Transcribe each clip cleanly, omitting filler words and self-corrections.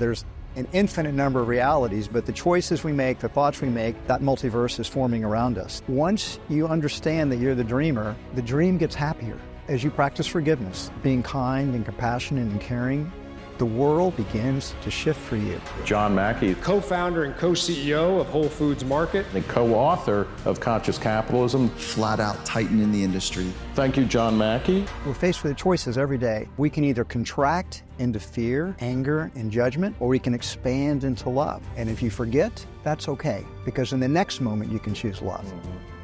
There's an infinite number of realities, but the choices we make, the thoughts we make, that multiverse is forming around us. Once you understand that you're the dreamer, the dream gets happier. As you practice forgiveness, being kind and compassionate and caring, the world begins to shift for you. John Mackey, co-founder and co-CEO of Whole Foods Market, the co-author of Conscious Capitalism, flat out titan in the industry. Thank you, John Mackey. We're faced with choices every day. We can either contract into fear, anger, and judgment, or we can expand into love. And if you forget, that's okay, because in the next moment you can choose love.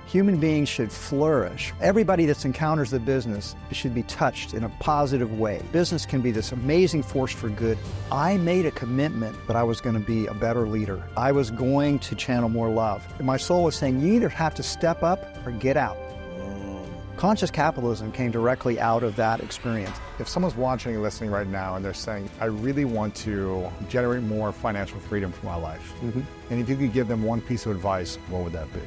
Human beings should flourish. Everybody that encounters the business should be touched in a positive way. Business can be this amazing force for good. I made a commitment that I was going to be a better leader. I was going to channel more love. And my soul was saying, you either have to step up or get out. Conscious capitalism came directly out of that experience. If someone's watching and listening right now and they're saying, I really want to generate more financial freedom for my life, and if you could give them one piece of advice, what would that be?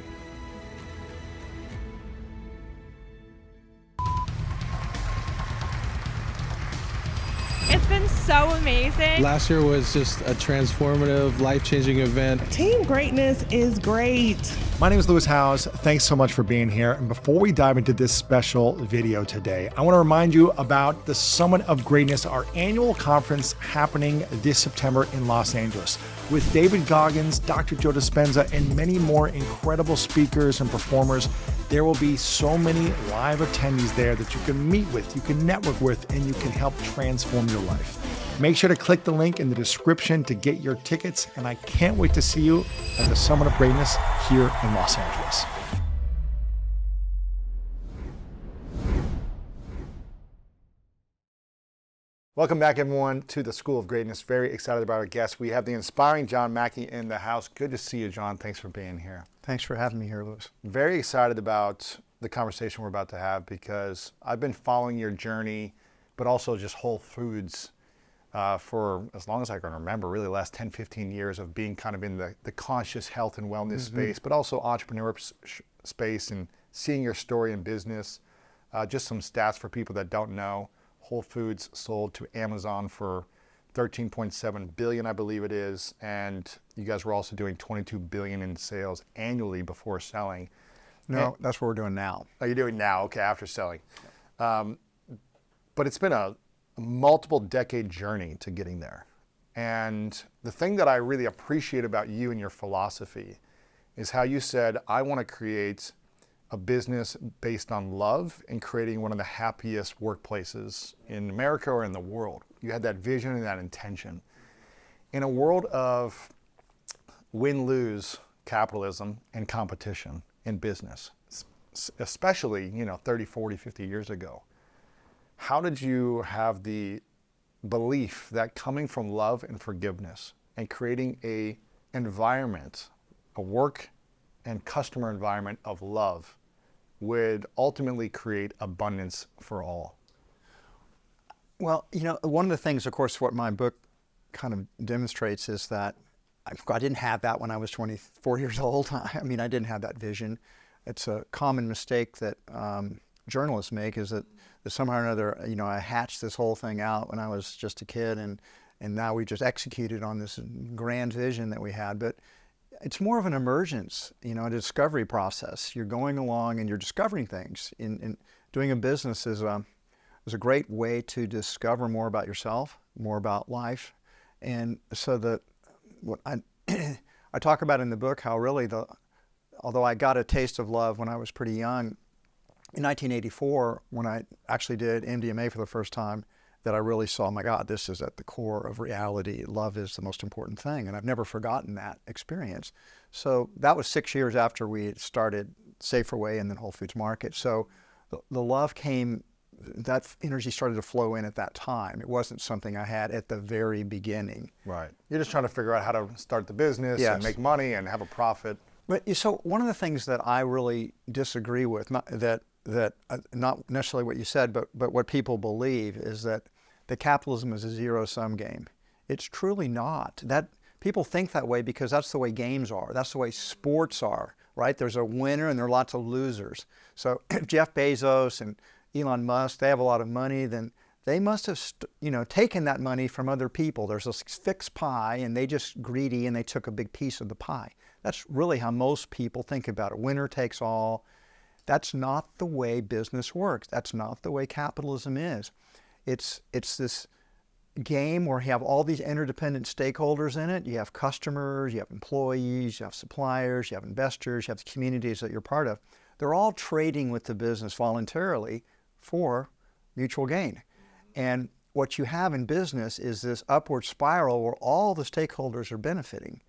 It's been so amazing. Last year was just a transformative, life-changing event. Team greatness is great. My name is Lewis Howes. Thanks so much for being here. And before we dive into this special video today, I want to remind you about the Summit of Greatness, our annual conference happening this September in Los Angeles, with David Goggins, Dr. Joe Dispenza, and many more incredible speakers and performers. There will be so many live attendees there that you can meet with, you can network with, and you can help transform your life. Make sure to click the link in the description to get your tickets, and I can't wait to see you at the Summit of Greatness here in Los Angeles. Welcome back, everyone, to the School of Greatness. Very excited about our guests. We have the inspiring John Mackey in the house. Good to see you, John. Thanks for being here. Thanks for having me here, Lewis. Very excited about the conversation we're about to have because I've been following your journey, but also just Whole Foods for as long as I can remember, really the last 10, 15 years of being kind of in the conscious health and wellness space, but also entrepreneur space, and seeing your story in business. Just some stats for people that don't know. Whole Foods sold to Amazon for $13.7 billion, I believe it is, and you guys were also doing $22 billion in sales annually before selling. No, that's what we're doing now. Oh, you're doing now, okay, after selling. But it's been a multiple decade journey to getting there. And the thing that I really appreciate about you and your philosophy is how you said, I want to create a business based on love and creating one of the happiest workplaces in America or in the world. You had that vision and that intention. In a world of win-lose capitalism and competition in business, especially 30, 40, 50 years ago, how did you have the belief that coming from love and forgiveness and creating a environment, a work and customer environment of love would ultimately create abundance for all? Well, one of the things, of course, what my book kind of demonstrates is that I didn't have that when I was 24 years old. I didn't have that vision. It's a common mistake that journalists make, is that somehow or another, I hatched this whole thing out when I was just a kid, and now we just executed on this grand vision that we had. But it's more of an emergence, a discovery process. You're going along and you're discovering things. In doing a business is a great way to discover more about yourself, more about life. And so what I talk about in the book, how really although I got a taste of love when I was pretty young, in 1984, when I actually did MDMA for the first time, that I really saw, my God, this is at the core of reality. Love is the most important thing. And I've never forgotten that experience. So that was 6 years after we started Saferway and then Whole Foods Market. So the love came, that energy started to flow in at that time. It wasn't something I had at the very beginning. Right. You're just trying to figure out how to start the business and make money and have a profit. But so one of the things that I really disagree with, that not necessarily what you said, but what people believe, is that the capitalism is a zero-sum game. It's truly not. That people think that way because that's the way games are. That's the way sports are, right? There's a winner and there are lots of losers. So if Jeff Bezos and Elon Musk, they have a lot of money, then they must have taken that money from other people. There's a fixed pie, and they just greedy, and they took a big piece of the pie. That's really how most people think about it. Winner takes all. That's not the way business works. That's not the way capitalism is. It's this game where you have all these interdependent stakeholders in it. You have customers, you have employees, you have suppliers, you have investors, you have the communities that you're part of. They're all trading with the business voluntarily for mutual gain. And what you have in business is this upward spiral where all the stakeholders are benefiting.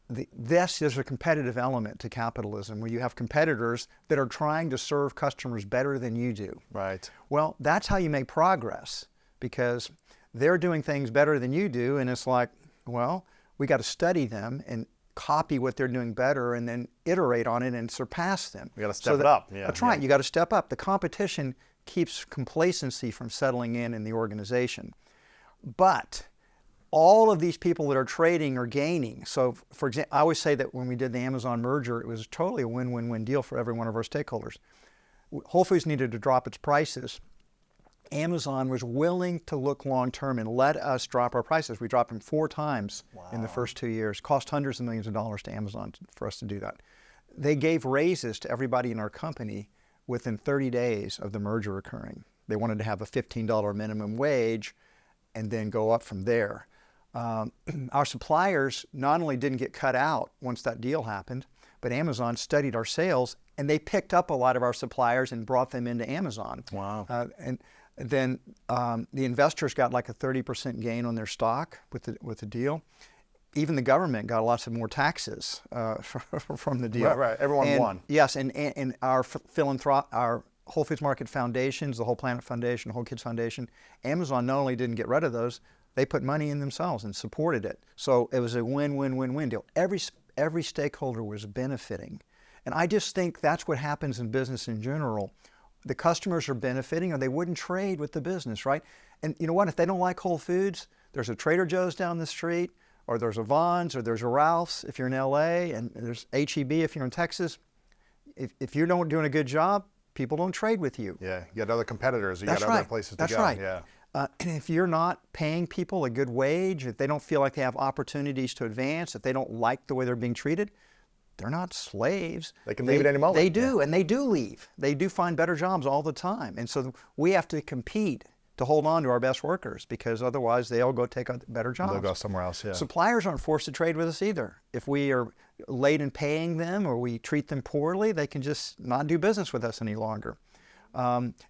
This is a competitive element to capitalism, where you have competitors that are trying to serve customers better than you do. Right. Well, that's how you make progress, because they're doing things better than you do, and it's like, well, we got to study them and copy what they're doing better and then iterate on it and surpass them. We got to step it up. Yeah, that's right. You got to step up. The competition keeps complacency from settling in the organization. But all of these people that are trading are gaining. So, for example, I always say that when we did the Amazon merger, it was totally a win-win-win deal for every one of our stakeholders. Whole Foods needed to drop its prices. Amazon was willing to look long-term and let us drop our prices. We dropped them 4 times in the first 2 years. Cost hundreds of millions of dollars to Amazon for us to do that. They gave raises to everybody in our company within 30 days of the merger occurring. They wanted to have a $15 minimum wage and then go up from there. Our suppliers not only didn't get cut out once that deal happened, but Amazon studied our sales, and they picked up a lot of our suppliers and brought them into Amazon. Wow. And then the investors got like a 30% gain on their stock with the deal. Even the government got lots of more taxes from the deal. Right. Everyone won. Yes, and our our Whole Foods Market Foundations, the Whole Planet Foundation, Whole Kids Foundation, Amazon not only didn't get rid of those, they put money in themselves and supported it. So it was a win-win-win-win deal. Every stakeholder was benefiting. And I just think that's what happens in business in general. The customers are benefiting, or they wouldn't trade with the business, right? And you know what? If they don't like Whole Foods, there's a Trader Joe's down the street, or there's a Vons, or there's a Ralph's if you're in LA, and there's H-E-B if you're in Texas. If you're not doing a good job, people don't trade with you. Yeah, you got other competitors, you That's got right. other places to That's go. right. Yeah. And if you're not paying people a good wage, if they don't feel like they have opportunities to advance, if they don't like the way they're being treated, they're not slaves. They can leave at any moment. They do, and they do leave. They do find better jobs all the time. And so we have to compete to hold on to our best workers, because otherwise they'll go take better jobs. They'll go somewhere else, yeah. Suppliers aren't forced to trade with us either. If we are late in paying them or we treat them poorly, they can just not do business with us any longer.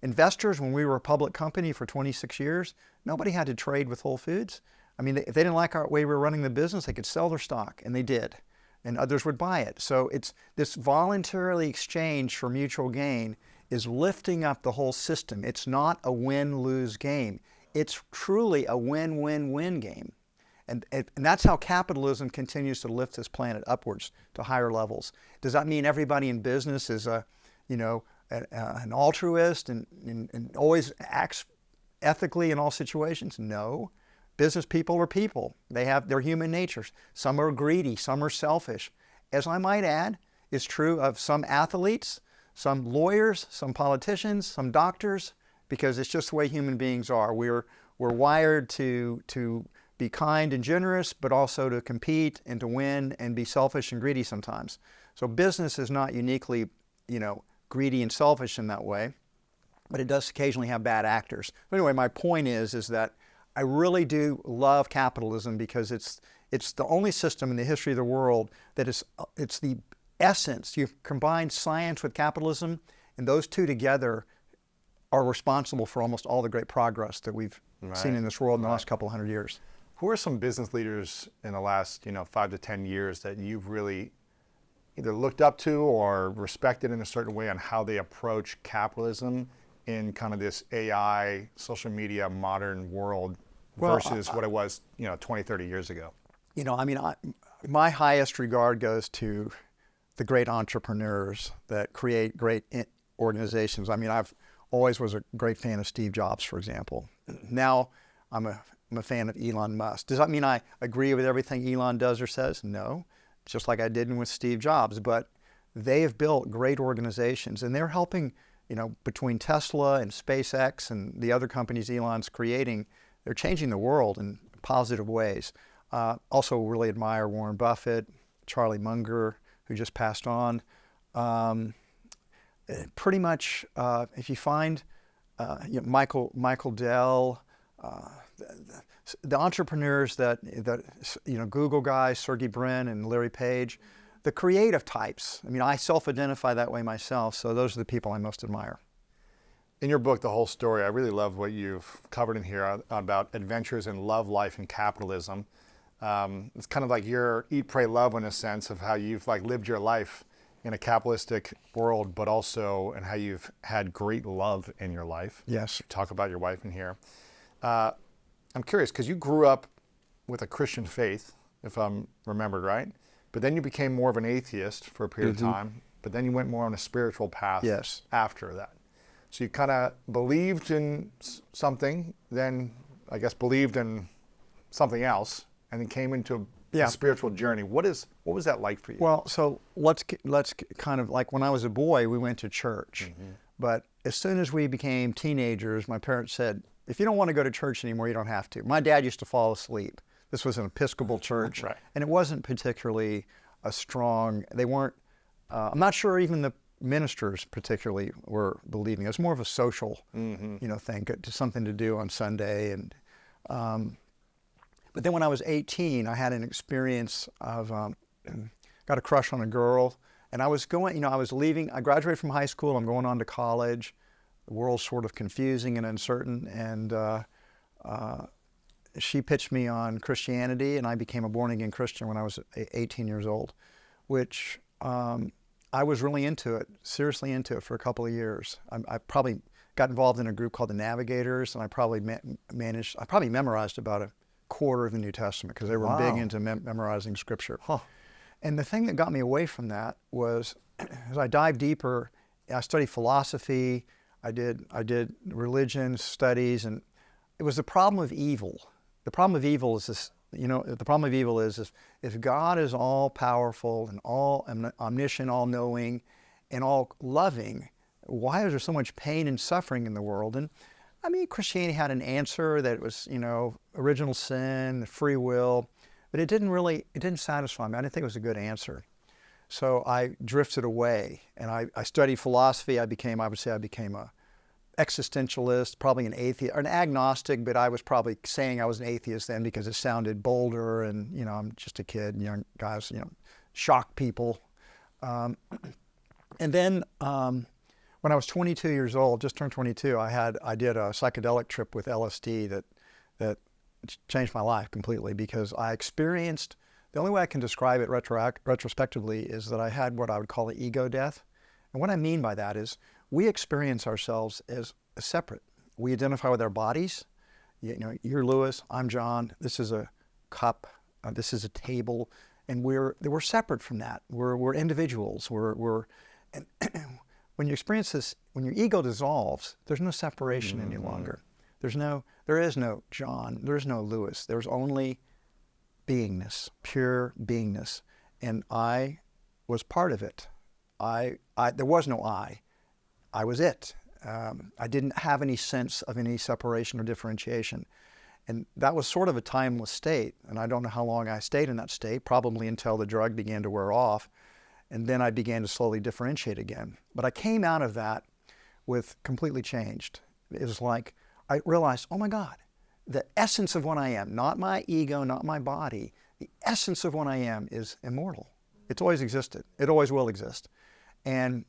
Investors, when we were a public company for 26 years, nobody had to trade with Whole Foods. I mean, if they didn't like our way we were running the business, they could sell their stock, and they did. And others would buy it. So it's this voluntarily exchange for mutual gain is lifting up the whole system. It's not a win-lose game. It's truly a win-win-win game. And that's how capitalism continues to lift this planet upwards to higher levels. Does that mean everybody in business is an altruist and always acts ethically in all situations? No. Business people are people. They have their human natures. Some are greedy, some are selfish. As I might add, is true of some athletes, some lawyers, some politicians, some doctors, because it's just the way human beings are. We're wired to be kind and generous, but also to compete and to win and be selfish and greedy sometimes. So business is not uniquely, greedy and selfish in that way, but it does occasionally have bad actors. But anyway, my point is that I really do love capitalism, because it's the only system in the history of the world that it's the essence. You combine science with capitalism, and those two together are responsible for almost all the great progress that we've seen in this world in the last couple hundred years. Who are some business leaders in the last 5 to 10 years that you've really either looked up to or respected in a certain way on how they approach capitalism in kind of this AI, social media, modern world versus what it was 20, 30 years ago? My highest regard goes to the great entrepreneurs that create great organizations. I've always was a great fan of Steve Jobs, for example. Now I'm a fan of Elon Musk. Does that mean I agree with everything Elon does or says? No, just like I didn't with Steve Jobs. But they have built great organizations, and they're helping between Tesla and SpaceX and the other companies Elon's creating, they're changing the world in positive ways. Also really admire Warren Buffett, Charlie Munger, who just passed on. Pretty much, if you find Michael Dell, the entrepreneurs that Google guys, Sergey Brin and Larry Page, the creative types. I mean, I self-identify that way myself, so those are the people I most admire. In your book, The Whole Story, I really love what you've covered in here about adventures in love, life, and capitalism. It's kind of like your eat, pray, love in a sense of how you've lived your life in a capitalistic world, but also in how you've had great love in your life. Yes. You talk about your wife in here. I'm curious, because you grew up with a Christian faith, if I'm remembered right, but then you became more of an atheist for a period of time, but then you went more on a spiritual path after that. So you kind of believed in something, then I guess believed in something else, and then came into a spiritual journey. What was that like for you? Well, so let's kind of, like when I was a boy, we went to church. But as soon as we became teenagers, my parents said, if you don't want to go to church anymore, you don't have to. My dad used to fall asleep. This was an Episcopal church, and it wasn't particularly a strong, they weren't, I'm not sure even the ministers particularly were believing. It was more of a social, thing, something to do on Sunday. And but then when I was 18, I had an experience of, got a crush on a girl, and I was going, I was leaving, I graduated from high school, I'm going on to college. The world's sort of confusing and uncertain, and she pitched me on Christianity, and I became a born-again Christian when I was 18 years old, which I was really into it, seriously into it for a couple of years. I probably got involved in a group called the Navigators, and I probably memorized about a quarter of the New Testament, because they were big into memorizing Scripture. And the thing that got me away from that was, as I dived deeper, I studied philosophy, I did religion studies, and it was the problem of evil. The problem of evil is this, the problem of evil is if God is all powerful and all omniscient, all knowing, and all loving, why is there so much pain and suffering in the world? And I mean, Christianity had an answer that it was, original sin, free will, but it didn't satisfy me. I didn't think it was a good answer. So I drifted away, and I studied philosophy. I became a existentialist, probably an atheist, or an agnostic, but I was probably saying I was an atheist then because it sounded bolder, and I'm just a kid, and young guys, shock people. And then when I was 22 years old, just turned 22, I did a psychedelic trip with LSD that changed my life completely, because I experienced, the only way I can describe it retrospectively is that I had what I would call an ego death. And what I mean by that is we experience ourselves as separate. We identify with our bodies. You're Lewis, I'm John, this is a cup, this is a table, and we're separate from that. We're individuals. And when you experience this, when your ego dissolves, there's no separation any longer. There is no John, there's no Lewis, there's only beingness, pure beingness. And I was part of it. There was no I was it. I didn't have any sense of any separation or differentiation. And that was sort of a timeless state. And I don't know how long I stayed in that state, probably until the drug began to wear off. And then I began to slowly differentiate again. But I came out of that with completely changed. It was like, I realized, oh my God, the essence of what I am, not my ego, not my body, the essence of what I am is immortal. It's always existed. It always will exist. And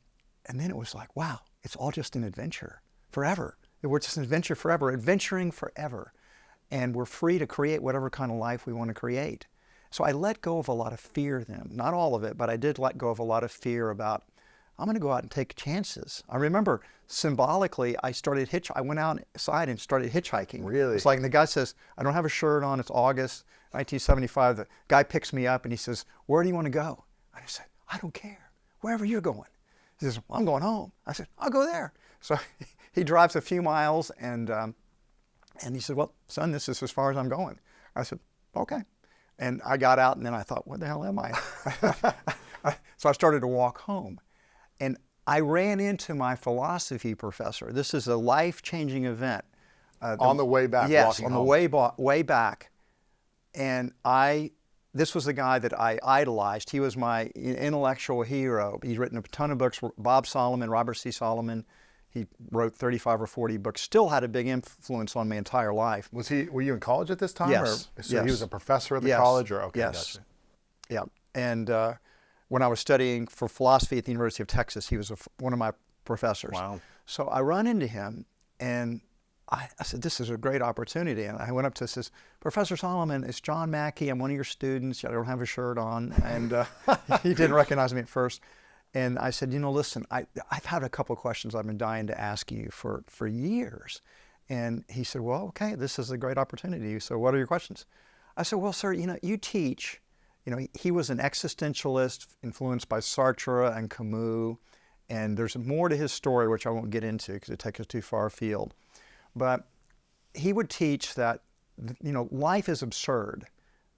then it was like, wow, it's all just an adventure forever. We're just an adventure forever, adventuring forever. And we're free to create whatever kind of life we want to create. So I let go of a lot of fear then. Not all of it, but I did let go of a lot of fear about, I'm going to go out and take chances. I remember symbolically, I went outside and started hitchhiking. Really? It's like the guy says, I don't have a shirt on, it's August 1975. The guy picks me up and he says, where do you want to go? And I said, I don't care, wherever you're going. He says, well, I'm going home. I said, I'll go there. So he drives a few miles and he said, well, son, this is as far as I'm going. I said, okay. And I got out and then I thought, what the hell am I? So I started to walk home. And I ran into my philosophy professor. This is a life-changing event. On the way back, yes, walking on home. the way back. And this was the guy that I idolized. He was my intellectual hero. He's written a ton of books. Bob Solomon, Robert C. Solomon. He wrote 35 or 40 books. Still had a big influence on my entire life. Were you in college at this time? Yes. Or, so yes. he was a professor at the Yes. college, or okay, Yes. gotcha. Yeah. And when I was studying for philosophy at the University of Texas, he was one of my professors. Wow. So I run into him, and I said, this is a great opportunity. And I went up to him and says, Professor Solomon, it's John Mackey. I'm one of your students. I don't have a shirt on. And he didn't recognize me at first. And I said, listen, I've had a couple of questions I've been dying to ask you for years. And he said, well, okay, this is a great opportunity. So what are your questions? I said, well, sir, you teach. He was an existentialist influenced by Sartre and Camus. And there's more to his story, which I won't get into because it takes us too far afield. But he would teach that, life is absurd.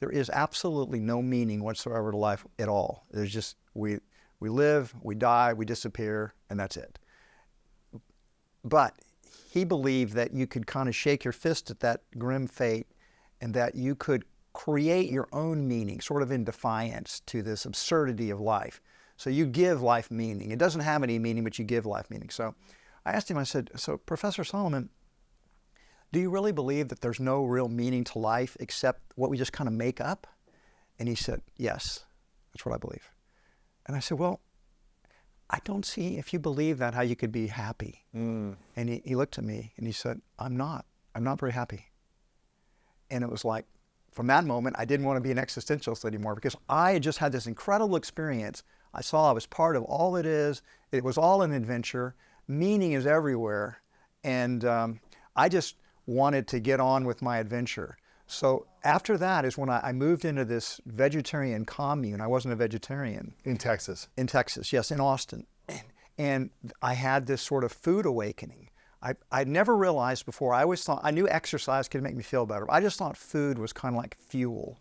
There is absolutely no meaning whatsoever to life at all. There's just, we live, we die, we disappear, and that's it. But he believed that you could kind of shake your fist at that grim fate and that you could create your own meaning, sort of in defiance to this absurdity of life. So you give life meaning. It doesn't have any meaning, but you give life meaning. So I asked him, I said, so Professor Solomon, do you really believe that there's no real meaning to life except what we just kind of make up? And he said, yes, that's what I believe. And I said, well, I don't see, if you believe that, how you could be happy. And he looked at me and he said, I'm not very happy. And it was like, from that moment, I didn't want to be an existentialist anymore because I had just had this incredible experience. I saw I was part of all it is. It was all an adventure. Meaning is everywhere. And I just wanted to get on with my adventure. So after that is when I moved into this vegetarian commune. I wasn't a vegetarian. In Texas? In Texas, yes, in Austin. And I had this sort of food awakening. I'd never realized before, I always thought, I knew exercise could make me feel better. But I just thought food was kind of like fuel.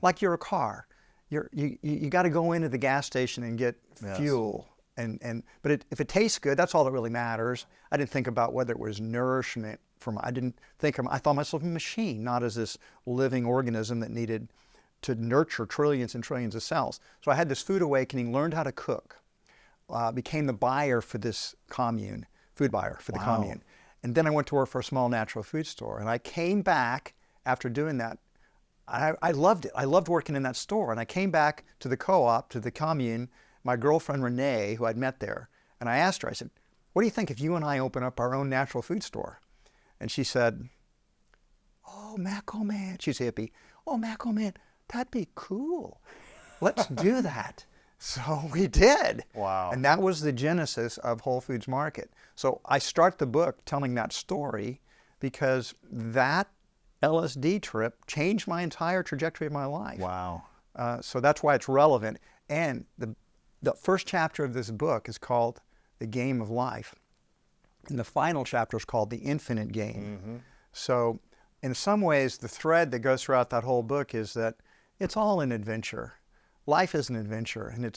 Like you're a car. You got to go into the gas station and get fuel. But if it tastes good, that's all that really matters. I didn't think about whether it was nourishment. I thought myself a machine, not as this living organism that needed to nurture trillions and trillions of cells. So I had this food awakening, learned how to cook, became the buyer for this commune, food buyer for the commune. And then I went to work for a small natural food store. And I came back after doing that. I loved it. I loved working in that store. And I came back to the co-op, to the commune, my girlfriend Renee, who I'd met there. And I asked her, I said, what do you think if you and I open up our own natural food store? And she said, oh, Mac, oh man, she's hippie. Oh, Mac, oh man, that'd be cool. Let's do that. So we did. Wow. And that was the genesis of Whole Foods Market. So I start the book telling that story because that LSD trip changed my entire trajectory of my life. Wow. So that's why it's relevant. And the first chapter of this book is called The Game of Life. And the final chapter is called The Infinite Game. So in some ways, the thread that goes throughout that whole book is that it's all an adventure. Life is an adventure. And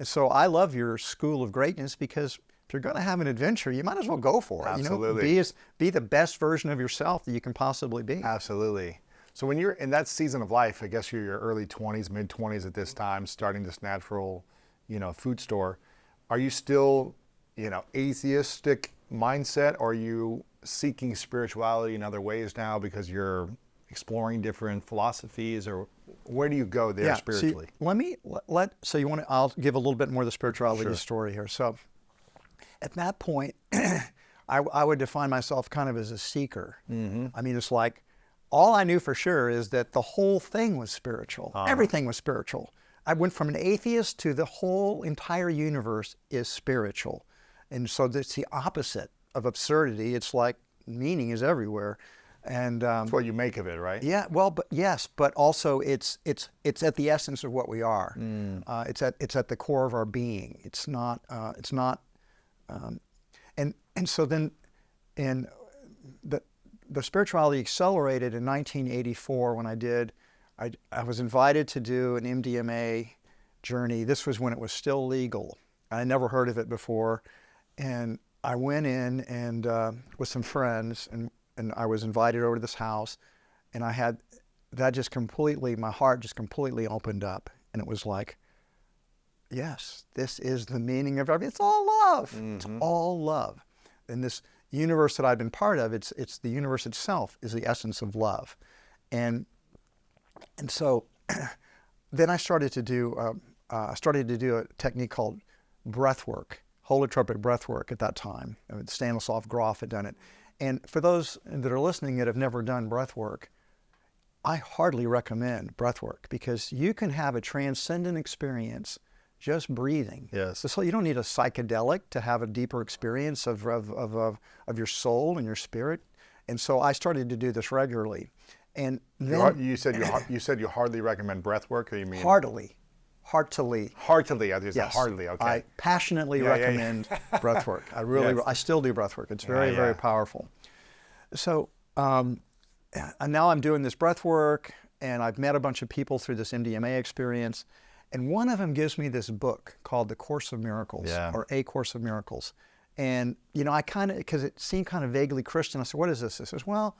so I love your school of greatness because if you're going to have an adventure, you might as well go for it. Absolutely. Be the best version of yourself that you can possibly be. Absolutely. So when you're in that season of life, I guess you're your early 20s, mid 20s at this time, starting this natural, food store, are you still, atheistic mindset, or are you seeking spirituality in other ways now because you're exploring different philosophies, or where do you go there spiritually? See, I'll give a little bit more of the spirituality story here. So at that point, I would define myself kind of as a seeker. I mean, it's like, all I knew for sure is that the whole thing was spiritual. Everything was spiritual. I went from an atheist to the whole entire universe is spiritual. And so that's the opposite of absurdity. It's like meaning is everywhere. And that's what you make of it, right? Yeah, well, but also it's at the essence of what we are. It's at the core of our being. It's not, and so then, and the spirituality accelerated in 1984 when I was invited to do an MDMA journey. This was when it was still legal. I never heard of it before. And I went in and with some friends, and I was invited over to this house, and I had that just completely, my heart just completely opened up, and it was like, yes, this is the meaning of everything. It's all love. It's all love. And this universe that I've been part of, it's the universe itself is the essence of love. And so then I started to do a technique called breath work, holotropic breath work at that time. Stanislav Grof had done it. And for those that are listening that have never done breath work, I hardly recommend breath work, because you can have a transcendent experience just breathing. Yes. So you don't need a psychedelic to have a deeper experience of your soul and your spirit. And so I started to do this regularly. And then You said you hardly recommend breath work, or you mean heartily. Heartily? I just Yes. hardly. Okay. I passionately recommend breath work. I really, I still do breath work. It's very, very powerful. So and now I'm doing this breath work, and I've met a bunch of people through this MDMA experience. And one of them gives me this book called The Course of Miracles, or A Course of Miracles. And, I kind of, because it seemed kind of vaguely Christian, I said, what is this? He says, well,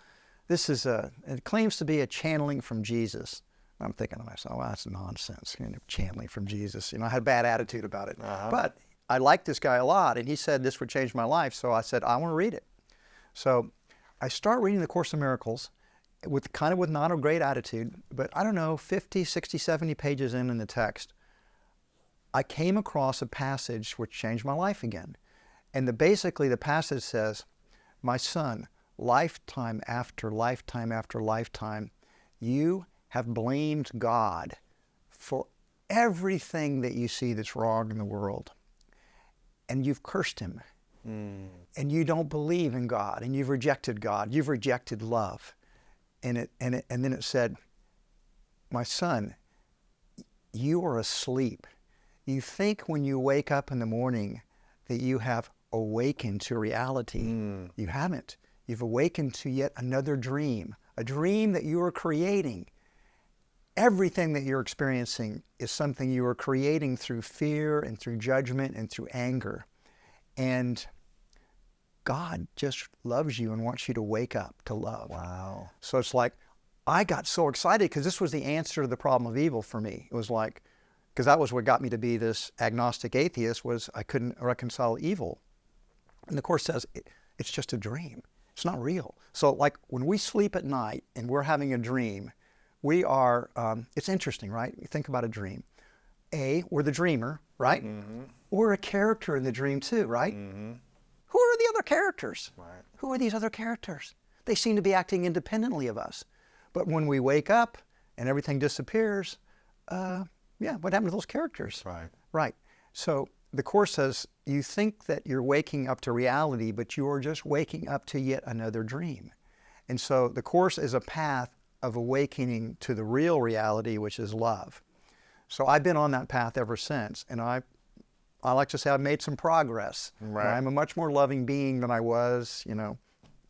it claims to be a channeling from Jesus. I'm thinking to myself, well, that's nonsense, channeling from Jesus. I had a bad attitude about it. But I liked this guy a lot, and he said this would change my life, so I said, I want to read it. So I start reading The Course of Miracles with not a great attitude, but I don't know, 50, 60, 70 pages in the text, I came across a passage which changed my life again. And basically the passage says, my son, lifetime after lifetime after lifetime, you have blamed God for everything that you see that's wrong in the world. And you've cursed him. And you don't believe in God, and you've rejected God. You've rejected love. And then it said, my son, you are asleep. You think when you wake up in the morning that you have awakened to reality. You haven't. You've awakened to yet another dream, a dream that you are creating. Everything that you're experiencing is something you are creating through fear and through judgment and through anger. And God just loves you and wants you to wake up to love. Wow. So it's like, I got so excited because this was the answer to the problem of evil for me. It was like, because that was what got me to be this agnostic atheist, was I couldn't reconcile evil. And the Course says, it's just a dream. It's not real. So like when we sleep at night and we're having a dream, we are, it's interesting, right? You think about a dream. We're the dreamer, right? We're a character in the dream too, right? Who are the other characters? Who are these other characters? They seem to be acting independently of us. But when we wake up and everything disappears, what happened to those characters? Right. So the Course says, you think that you're waking up to reality, but you are just waking up to yet another dream. And so the Course is a path of awakening to the real reality, which is love. So I've been on that path ever since, and I like to say I've made some progress. I'm a much more loving being than I was,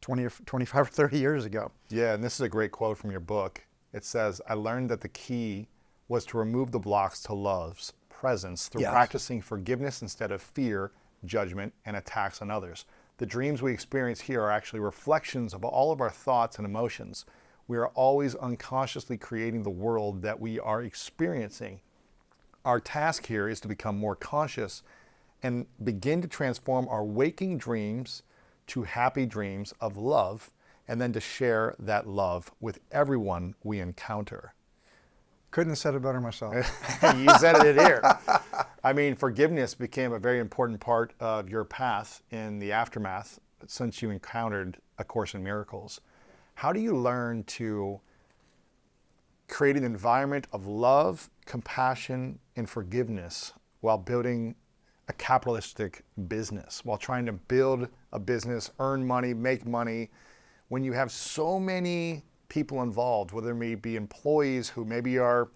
20 or 25 or 30 years ago. Yeah, and this is a great quote from your book. It says, I learned that the key was to remove the blocks to love's presence through practicing forgiveness instead of fear, judgment, and attacks on others. The dreams we experience here are actually reflections of all of our thoughts and emotions. We are always unconsciously creating the world that we are experiencing. Our task here is to become more conscious and begin to transform our waking dreams to happy dreams of love, and then to share that love with everyone we encounter. Couldn't have said it better myself. You said it here. I mean, forgiveness became a very important part of your path in the aftermath since you encountered A Course in Miracles. How do you learn to create an environment of love, compassion, and forgiveness while building a capitalistic business, while trying to build a business, earn money, make money, when you have so many people involved, whether it may be employees who maybe are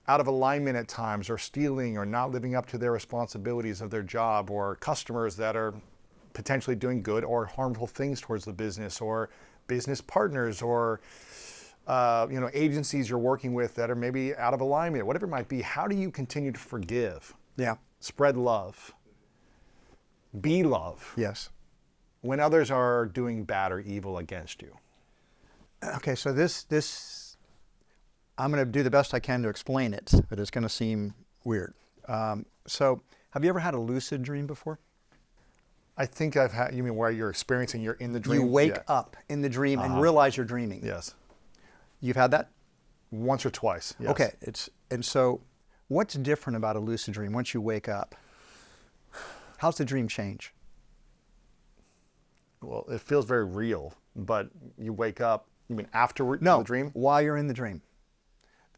out of alignment at times, or stealing, or not living up to their responsibilities of their job, or customers that are potentially doing good or harmful things towards the business, or business partners, or agencies you're working with that are maybe out of alignment, whatever it might be. How do you continue to forgive? Yeah. Spread love. be love Yes. when others are doing bad or evil against you? Okay, so this I'm going to do the best I can to explain it, but it's going to seem weird. So, have you ever had a lucid dream before? I think I've had, you mean where you're experiencing, you're in the dream? You wake Yeah. up in the dream and realize you're dreaming. Yes. You've had that? Once or twice. Yes. Okay, and so what's different about a lucid dream once you wake up? How's the dream change? Well, it feels very real, but you wake up, you mean afterward No, the dream? while you're in the dream.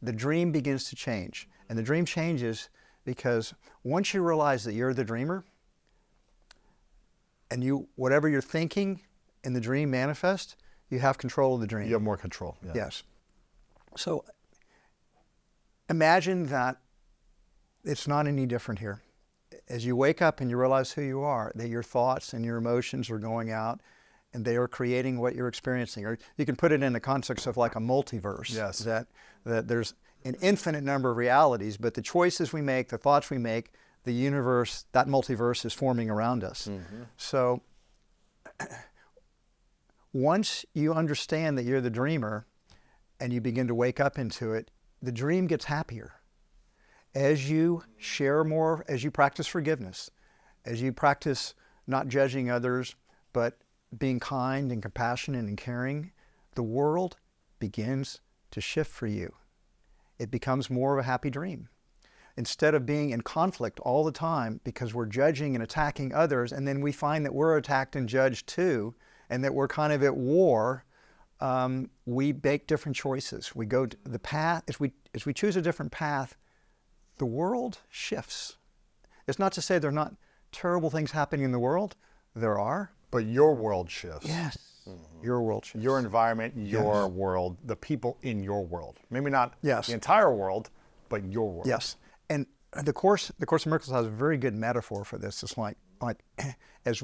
The dream begins to change. And the dream changes because once you realize that you're the dreamer, and whatever you're thinking in the dream manifests, you have control of the dream. You have more control. Yeah. Yes. So imagine that it's not any different here. As you wake up and you realize who you are, that your thoughts and your emotions are going out and they are creating what you're experiencing. Or you can put it in the context of like a multiverse. Yes. That there's an infinite number of realities, but the choices we make, the thoughts we make, the universe, that multiverse is forming around us. Mm-hmm. So once you understand that you're the dreamer and you begin to wake up into it, the dream gets happier. As you share more, as you practice forgiveness, as you practice not judging others, but being kind and compassionate and caring, the world begins to shift for you. It becomes more of a happy dream. Instead of being in conflict all the time because we're judging and attacking others, and then we find that we're attacked and judged too, and that we're kind of at war, we make different choices. We go to the path, as we choose a different path, the world shifts. It's not to say there are not terrible things happening in the world. There are. But your world shifts. Yes. Mm-hmm. Your world shifts. Your environment, your world, the people in your world. Maybe not Yes. the entire world, but your world. Yes. And the Course in Miracles has a very good metaphor for this. It's like as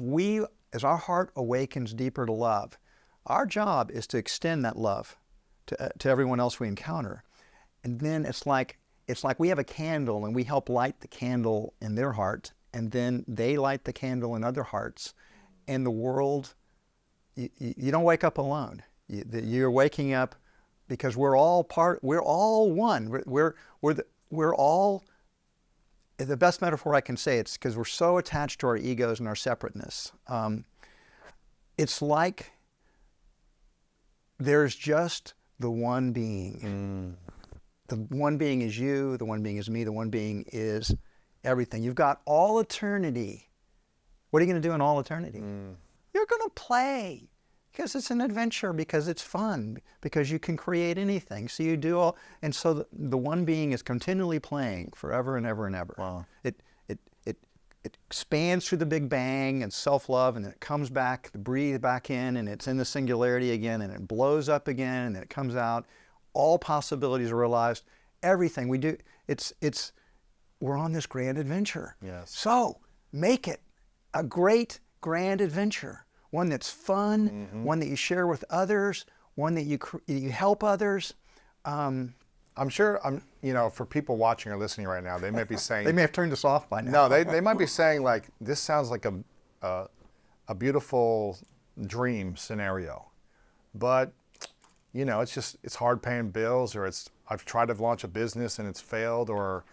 our heart awakens deeper to love, our job is to extend that love to everyone else we encounter. And then it's like we have a candle and we help light the candle in their heart, and then they light the candle in other hearts. And the world, you don't wake up alone. You're waking up because we're all one. We're all, the best metaphor I can say, it's because we're so attached to our egos and our separateness. It's like there's just the one being. The one being is you, the one being is me, the one being is everything. You've got all eternity. What are you going to do in all eternity? You're going to play because it's an adventure, because it's fun, because you can create anything. So you do all, and so the one being is continually playing forever and ever and ever. Wow. It expands through the Big Bang and self-love, and then it comes back, breathe back in, and it's in the singularity again, and it blows up again, and then it comes out. All possibilities are realized. Everything we do, we're on this grand adventure. Yes. So make it a great grand adventure, one that's fun, one that you share with others, one that you help others. I'm sure, for people watching or listening right now, they might be saying, They may have turned us off by now. no, they might be saying like, this sounds like a beautiful dream scenario, but it's hard paying bills, or I've tried to launch a business and it's failed, or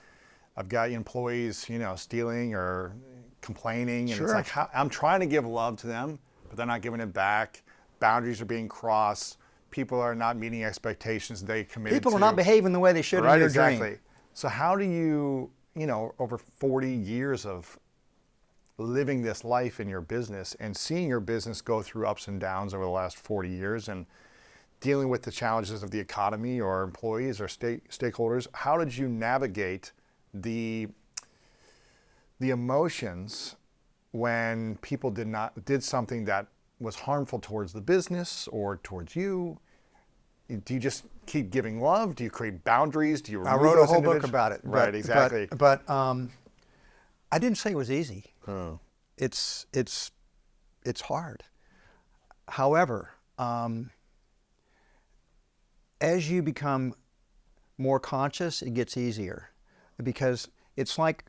I've got employees, stealing or complaining, and Sure. it's like, I'm trying to give love to them, but they're not giving it back. Boundaries are being crossed. People are not meeting expectations they committed to. People are not behaving the way they should in your exactly. dream. So how do you, over 40 years of living this life in your business and seeing your business go through ups and downs over the last 40 years and dealing with the challenges of the economy or employees or stakeholders, how did you navigate the emotions when people did something that was harmful towards the business or towards you? Do you just keep giving love? Do you create boundaries? Do you remove I wrote a those whole book individuals? about it. Right, exactly. But I didn't say it was easy. Oh. It's hard. However, as you become more conscious, it gets easier, because it's like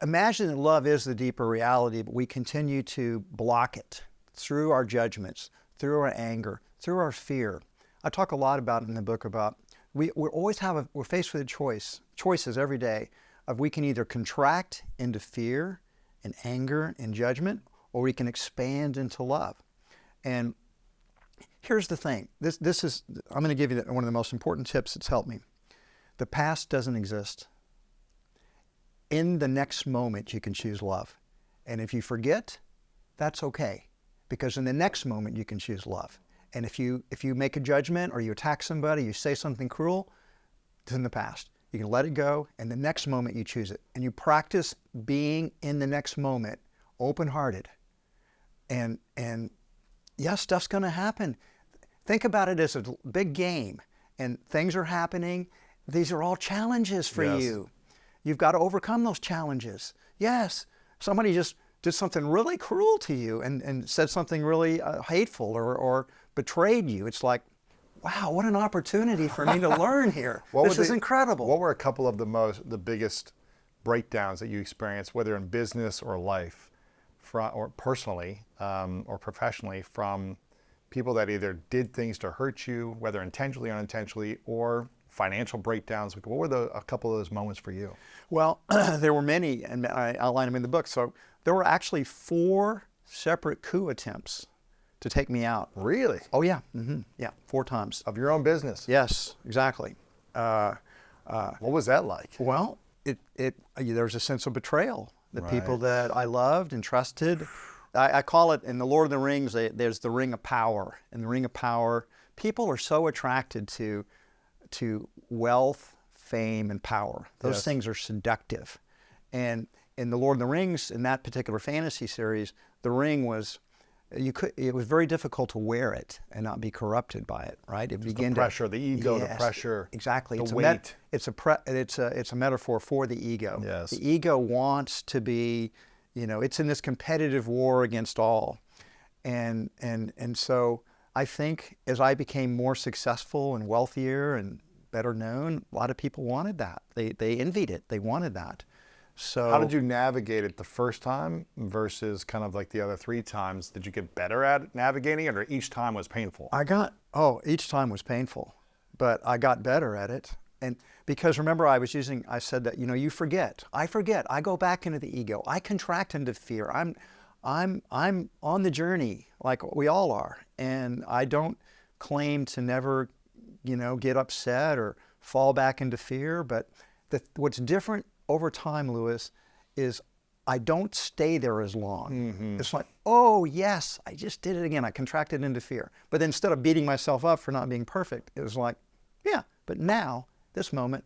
imagine that love is the deeper reality, but we continue to block it through our judgments, through our anger, through our fear. I talk a lot about it in the book about we're faced with choices every day of we can either contract into fear and anger and judgment, or we can expand into love. And here's the thing. I'm going to give you one of the most important tips that's helped me. The past doesn't exist. In the next moment, you can choose love. And if you forget, that's okay. Because in the next moment, you can choose love. And if you make a judgment or you attack somebody, you say something cruel, it's in the past. You can let it go, and the next moment you choose it. And you practice being in the next moment, open-hearted. And yeah, stuff's going to happen. Think about it as a big game, and things are happening. These are all challenges for you. You've got to overcome those challenges. Yes, somebody just did something really cruel to you and said something really hateful or betrayed you. It's like, wow, what an opportunity for me to learn here. This is incredible. What were a couple of the biggest breakdowns that you experienced, whether in business or life, or personally or professionally, from people that either did things to hurt you, whether intentionally or unintentionally, or financial breakdowns? What were a couple of those moments for you? Well, there were many, and I outline them in the book. So there were actually 4 separate coup attempts to take me out. Really? Oh yeah, yeah, 4 times. Of your own business? Yes, exactly. What was that like? Well, there was a sense of betrayal. The people that I loved and trusted. I call it, in the Lord of the Rings, there's the Ring of Power. In the Ring of Power, people are so attracted to wealth, fame, and power. Those things are seductive. And in the Lord of the Rings, in that particular fantasy series, the ring was, it was very difficult to wear it and not be corrupted by it, right? It began the pressure, the ego, the pressure, exactly. The weight. It's a metaphor for the ego. Yes. The ego wants to be, it's in this competitive war against all. And so I think as I became more successful and wealthier and better known, a lot of people wanted that. They envied it. They wanted that. So how did you navigate it the first time versus kind of like the other 3 times? Did you get better at navigating it, or each time was painful? Each time was painful, but I got better at it. And because remember, I said that, you forget. I forget. I go back into the ego. I contract into fear. I'm on the journey like we all are. And I don't claim to never, get upset or fall back into fear. But what's different over time, Louis, is I don't stay there as long. Mm-hmm. It's like, oh yes, I just did it again. I contracted into fear. But then instead of beating myself up for not being perfect, it was like, yeah, but now, this moment,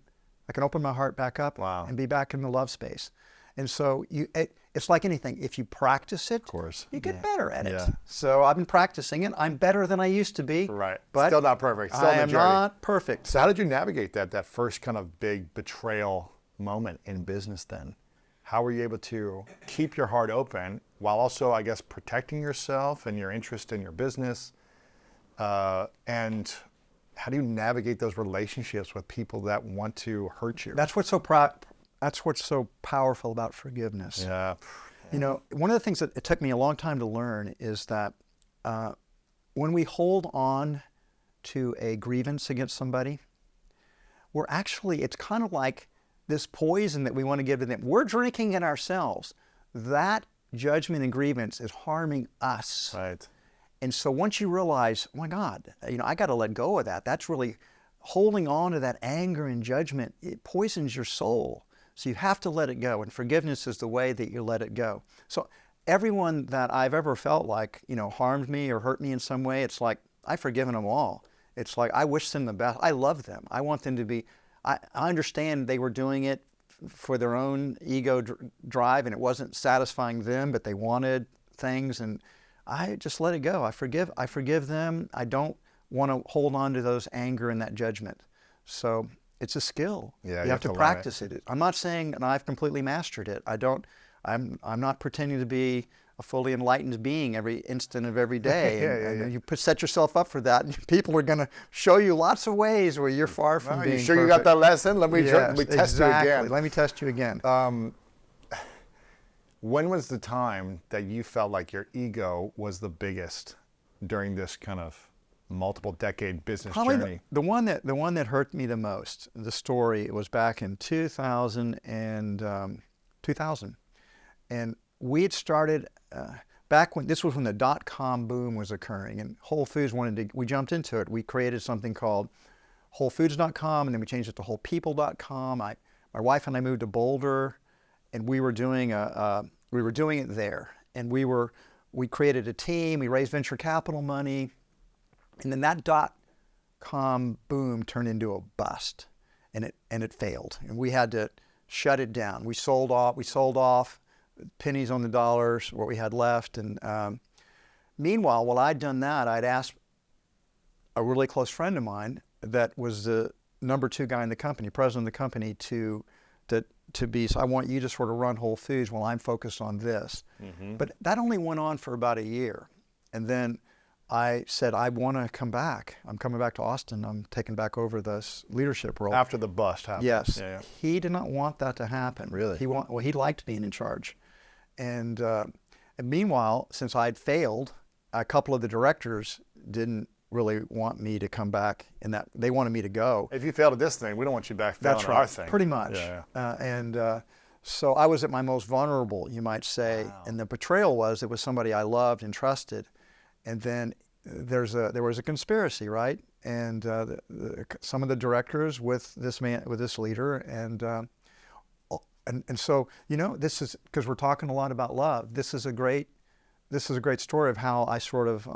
I can open my heart back up and be back in the love space. And so it's like anything. If you practice it, of course, you get better at it. So I've been practicing it. I'm better than I used to be. Right. But still not perfect. Still I am not perfect. So how did you navigate that first kind of big betrayal moment in business then? How were you able to keep your heart open while also, I guess, protecting yourself and your interest in your business? And how do you navigate those relationships with people that want to hurt you? That's what's so powerful about forgiveness. Yeah. One of the things that it took me a long time to learn is that when we hold on to a grievance against somebody, it's kind of like this poison that we want to give to them. We're drinking it ourselves. That judgment and grievance is harming us. Right. And so once you realize, oh my God, I got to let go of that. That's really holding on to that anger and judgment. It poisons your soul. So you have to let it go. And forgiveness is the way that you let it go. So everyone that I've ever felt like, harmed me or hurt me in some way, it's like, I've forgiven them all. It's like, I wish them the best. I love them. I want them to be, I understand they were doing it for their own ego drive and it wasn't satisfying them, but they wanted things, and I just let it go. I forgive them. I don't want to hold on to those anger and that judgment. So it's a skill. Yeah, you have to practice it. I'm not saying that I've completely mastered it. I'm not pretending to be a fully enlightened being every instant of every day. And you set yourself up for that, and people are going to show you lots of ways where you're far from being You sure perfect. You got that lesson? Let me test you again. Let me test you again. When was the time that you felt like your ego was the biggest during this kind of multiple decade business Probably journey? the one that hurt me the most, the story, it was back in 2000 and we had started back when this was when the dot-com boom was occurring, and Whole Foods we jumped into it. We created something called WholeFoods.com, and then we changed it to WholePeople.com. My wife and I moved to Boulder, and we were doing it there, and we created a team. We raised venture capital money. And then that dot-com boom turned into a bust, and it failed. And we had to shut it down. We sold off pennies on the dollars, what we had left. And meanwhile, while I'd done that, I'd asked a really close friend of mine that was the number 2 guy in the company, president of the company, to be, so I want you to sort of run Whole Foods while I'm focused on this. Mm-hmm. But that only went on for about a year. And then I said, I want to come back. I'm coming back to Austin. I'm taking back over this leadership role. After the bust happened. Yes. Yeah. He did not want that to happen. Really? He liked being in charge. And meanwhile, since I'd failed, a couple of the directors didn't really want me to come back, in that they wanted me to go. If you failed at this thing, we don't want you back failing That's at right. our thing. Pretty much. Yeah. So I was at my most vulnerable, you might say. Wow. And the betrayal was, it was somebody I loved and trusted. And then there was a conspiracy, right? And some of the directors with this leader, and so, you know, this is, because we're talking a lot about love. This is a great story of how I sort of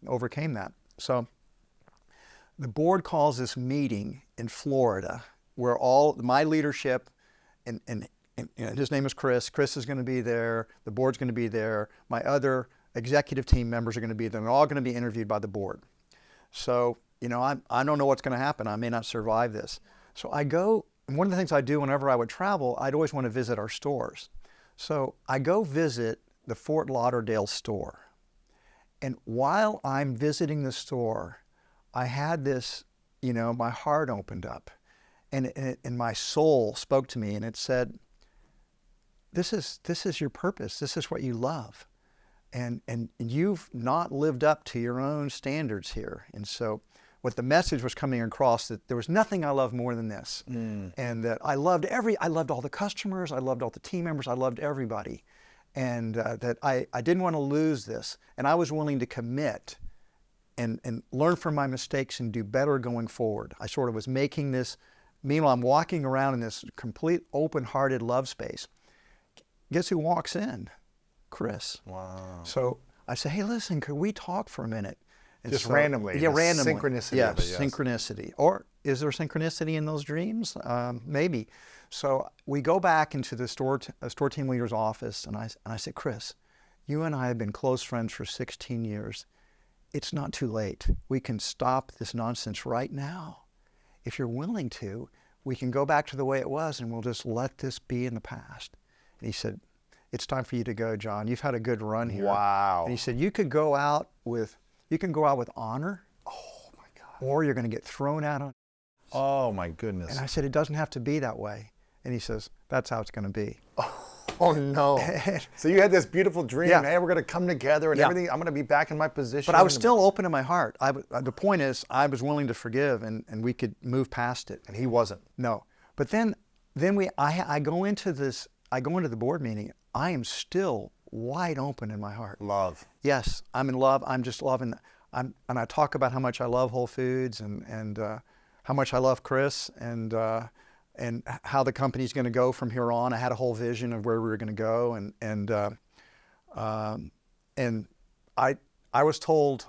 overcame that. So the board calls this meeting in Florida, where all my leadership, and you know, his name is Chris. Chris is going to be there. The board's going to be there. My other executive team members are going to be there. They're all going to be interviewed by the board. So, you know, I don't know what's going to happen. I may not survive this. So I go, and one of the things I do whenever I would travel, I'd always want to visit our stores. So I go visit the Fort Lauderdale store. And while I'm visiting the store, I had this, you know, my heart opened up, and my soul spoke to me, and it said, this is your purpose. This is what you love. And you've not lived up to your own standards here. And so what the message was coming across, that there was nothing I loved more than this. And that I loved all the customers, I loved all the team members, I loved everybody. And that I didn't want to lose this. And I was willing to commit and learn from my mistakes and do better going forward. I sort of was making this, meanwhile I'm walking around in this complete open-hearted love space. Guess who walks in? Chris. Wow. So I said, hey, listen, could we talk for a minute? And Just so, randomly. Yeah, the randomly. Synchronicity Yes, of it, yes. synchronicity. Or is there synchronicity in those dreams? Maybe. So we go back into the store team leader's office, and I said, Chris, you and I have been close friends for 16 years. It's not too late. We can stop this nonsense right now. If you're willing to, we can go back to the way it was, and we'll just let this be in the past. And he said, it's time for you to go, John. You've had a good run here. Wow. And he said, you can go out with honor. Oh my God. Or you're going to get thrown out on. Oh my goodness. And I said, it doesn't have to be that way. And he says, that's how it's going to be. Oh no. So you had this beautiful dream. Yeah. Hey, we're going to come together and Yeah. everything. I'm going to be back in my position. But I was still open in my heart. The point is, I was willing to forgive, and we could move past it. And he wasn't. No. But then I go into the board meeting. I am still wide open in my heart. Love. Yes, I'm in love. I'm just loving. And I talk about how much I love Whole Foods, and how much I love Chris, and how the company's going to go from here on. I had a whole vision of where we were going to go, and I was told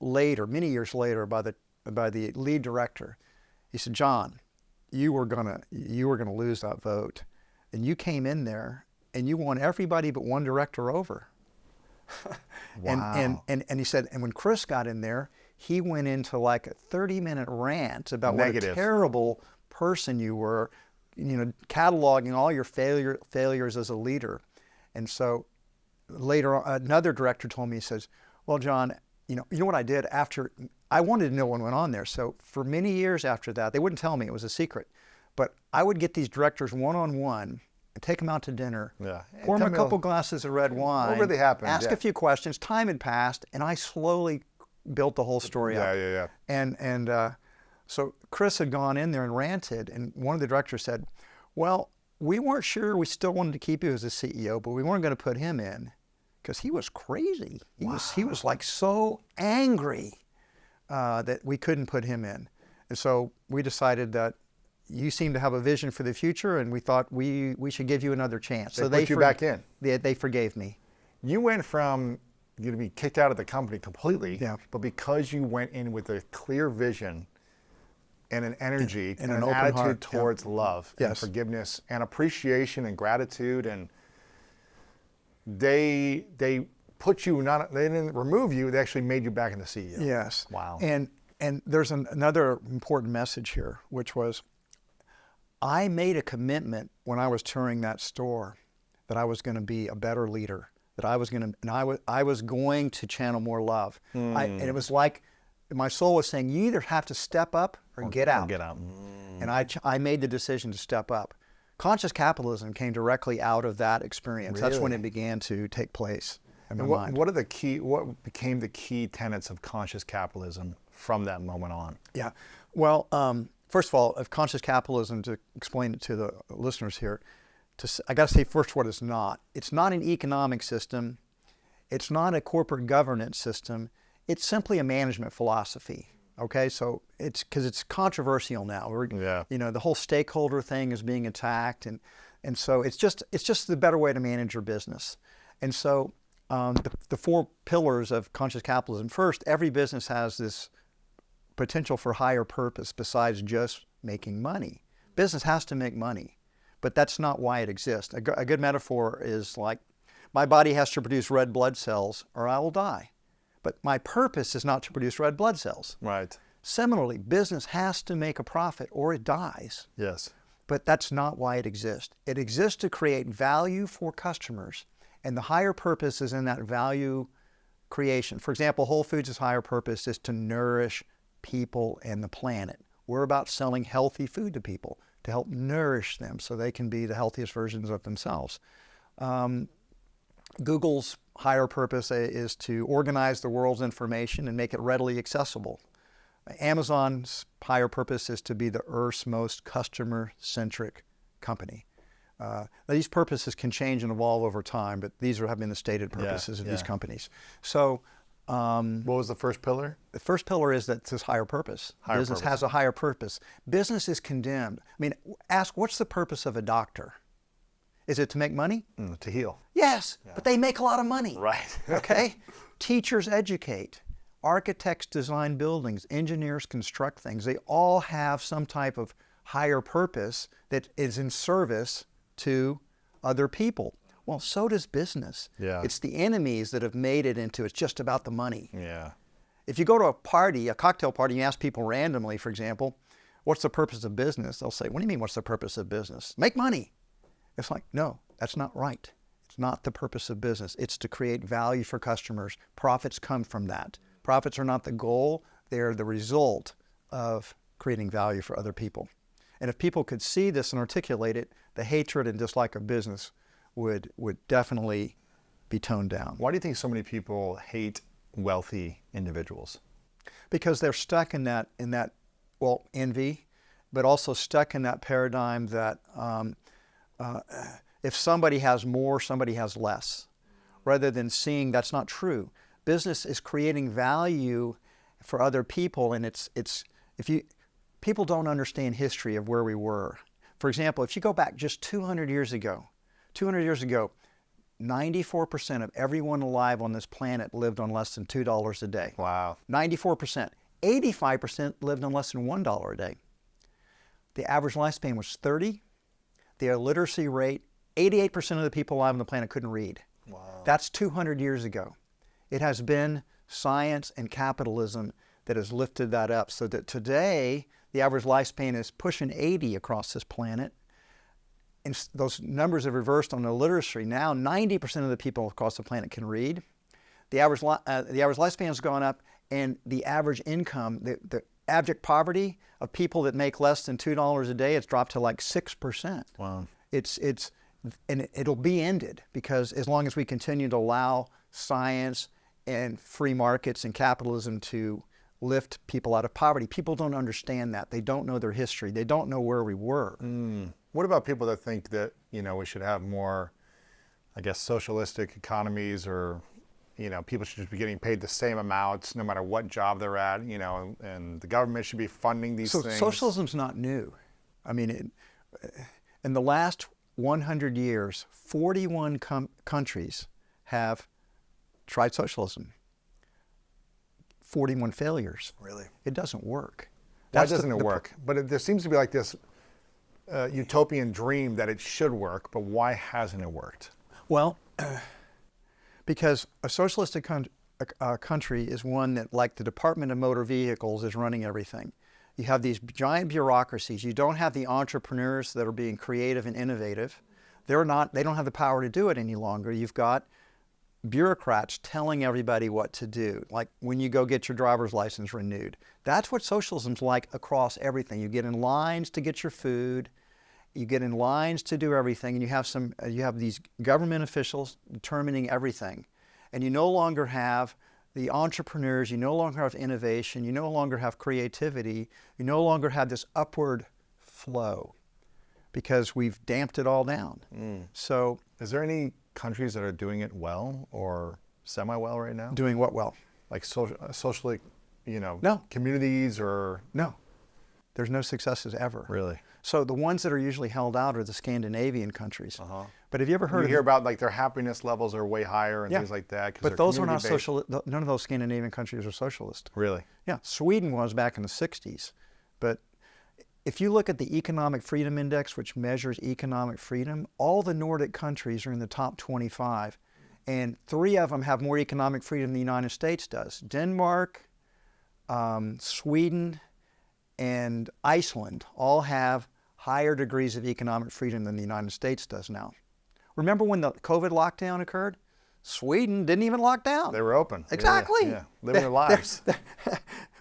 later, many years later, by the lead director. He said, John, you were gonna lose that vote, and you came in there and you won everybody but one director over. Wow. And he said, and when Chris got in there, he went into like a 30-minute rant about Negative. what a terrible person you were, you know, cataloging all your failures as a leader. And so later on, another director told me, he says, well, John, you know what I did after, I wanted to know what went on there. So for many years after that, they wouldn't tell me, it was a secret, but I would get these directors one-on-one, and take them out to dinner. Yeah. Hey, Pour them tell a me couple glasses of red wine. what really happened? Ask Yeah. a few questions. Time had passed, and I slowly built the whole story up. Yeah. And so Chris had gone in there and ranted, and one of the directors said, well, we weren't sure we still wanted to keep you as a CEO, but we weren't going to put him in because he was crazy. He was like so angry that we couldn't put him in. And so we decided that you seem to have a vision for the future, and we thought we should give you another chance. They put you back in. They forgave me. You went from you to be kicked out of the company completely, Yeah. but because you went in with a clear vision and an energy and and an an open attitude heart, yeah. towards love and Yes. forgiveness and appreciation and gratitude, and they put you they didn't remove you, they actually made you back in the CEO. Yes. Wow. And there's another important message here, which was I made a commitment when I was touring that store that I was going to be a better leader, that I was going to channel more love. And it was like my soul was saying, you either have to step up or get out. Get out. And I made the decision to step up. Conscious capitalism came directly out of that experience. That's when Really? it began to take place in my And mind. what became the key tenets of conscious capitalism from that moment on? Yeah. Well, first of all, of conscious capitalism, to explain it to the listeners here, I got to say first what it's not. It's not an economic system. It's not a corporate governance system. It's simply a management philosophy. Okay, so it's because it's controversial now. Yeah. The whole stakeholder thing is being attacked, and so it's just the better way to manage your business. And so the four pillars of conscious capitalism. First, every business has this potential for higher purpose besides just making money. Business has to make money, but that's not why it exists. A good metaphor is like, my body has to produce red blood cells or I will die. But my purpose is not to produce red blood cells. Right. Similarly, business has to make a profit or it dies. Yes. But that's not why it exists. It exists to create value for customers, and the higher purpose is in that value creation. For example, Whole Foods' higher purpose is to nourish people and the planet. We're about selling healthy food to people to help nourish them so they can be the healthiest versions of themselves. Google's higher purpose is to organize the world's information and make it readily accessible. Amazon's higher purpose is to be the Earth's most customer-centric company. These purposes can change and evolve over time, but these have been the stated purposes of these companies. So, What was the first pillar? the first pillar is that this higher purpose. Higher Business purpose. has a higher purpose. Business is condemned. I mean, ask, what's the purpose of a doctor? Is it to make money? To heal. Yes, but they make a lot of money. Right. Okay? Teachers educate. Architects design buildings. Engineers construct things. They all have some type of higher purpose that is in service to other people. Well, so does business. Yeah. It's the enemies that have made it into it's just about the money. Yeah. If you go to a party, a cocktail party, and you ask people randomly, for example, what's the purpose of business? They'll say, what do you mean, what's the purpose of business? Make money. It's like, no, that's not right. It's not the purpose of business. It's to create value for customers. Profits come from that. Profits are not the goal. They're the result of creating value for other people. And if people could see this and articulate it, the hatred and dislike of business would definitely be toned down. Why do you think so many people hate wealthy individuals? Because they're stuck in that envy, but also stuck in that paradigm that if somebody has more, somebody has less, rather than seeing that's not true. Business is creating value for other people, and people don't understand history of where we were. For example, if you go back just 200 years ago, 94% of everyone alive on this planet lived on less than $2 a day. Wow. 94%. 85% lived on less than $1 a day. The average lifespan was 30. The illiteracy rate, 88% of the people alive on the planet couldn't read. Wow. That's 200 years ago. It has been science and capitalism that has lifted that up so that today the average lifespan is pushing 80 across this planet. And those numbers have reversed on illiteracy. Now 90% of the people across the planet can read. The average lifespan has gone up, and the average income, the abject poverty of people that make less than $2 a day, it's dropped to like 6%. Wow. It's and it'll be ended, because as long as we continue to allow science and free markets and capitalism to lift people out of poverty, people don't understand that. They don't know their history. They don't know where we were. What about people that think that, we should have more, I guess, socialistic economies, or, people should just be getting paid the same amounts no matter what job they're at, and the government should be funding these things? Socialism's not new. I mean, in the last 100 years, 41 countries have tried socialism. 41 failures. Really? It doesn't work. Why doesn't it work? But there seems to be like this utopian dream that it should work, but why hasn't it worked? Well, because a socialistic country is one that, like the Department of Motor Vehicles, is running everything. You have these giant bureaucracies. You don't have the entrepreneurs that are being creative and innovative. They don't have the power to do it any longer. You've got bureaucrats telling everybody what to do, like when you go get your driver's license renewed. That's what socialism's like across everything. You get in lines to get your food, you get in lines to do everything, and you have these government officials determining everything. And you no longer have the entrepreneurs, you no longer have innovation, you no longer have creativity, you no longer have this upward flow, because we've damped it all down. So, is there any countries that are doing it well or semi-well right now? Doing what well? Like socially, No. communities, or? No. There's no successes ever. Really? So the ones that are usually held out are the Scandinavian countries. But have you ever heard You hear about like their happiness levels are way higher and things like that? But those are not socialist. None of those Scandinavian countries are socialist. Really? Yeah. Sweden was back in the 60s. But if you look at the Economic Freedom Index, which measures economic freedom, all the Nordic countries are in the top 25. And 3 of them have more economic freedom than the United States does. Denmark, Sweden, and Iceland all have higher degrees of economic freedom than the United States does now. Remember when the COVID lockdown occurred? Sweden didn't even lock down. They were open. Exactly. Yeah. Living their lives.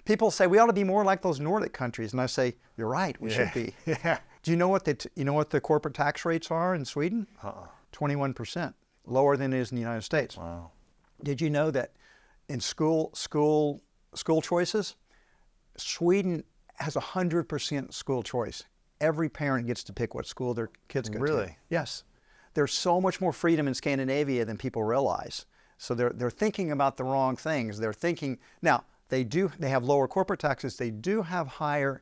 People say we ought to be more like those Nordic countries, and I say you're right. We should be. Yeah. Do you know what the corporate tax rates are in Sweden? 21%, lower than it is in the United States. Wow. Did you know that in school choices, Sweden has 100% school choice. Every parent gets to pick what school their kids go to. Really? Yes. There's so much more freedom in Scandinavia than people realize. So they're thinking about the wrong things. They're thinking, now, they have lower corporate taxes. They do have higher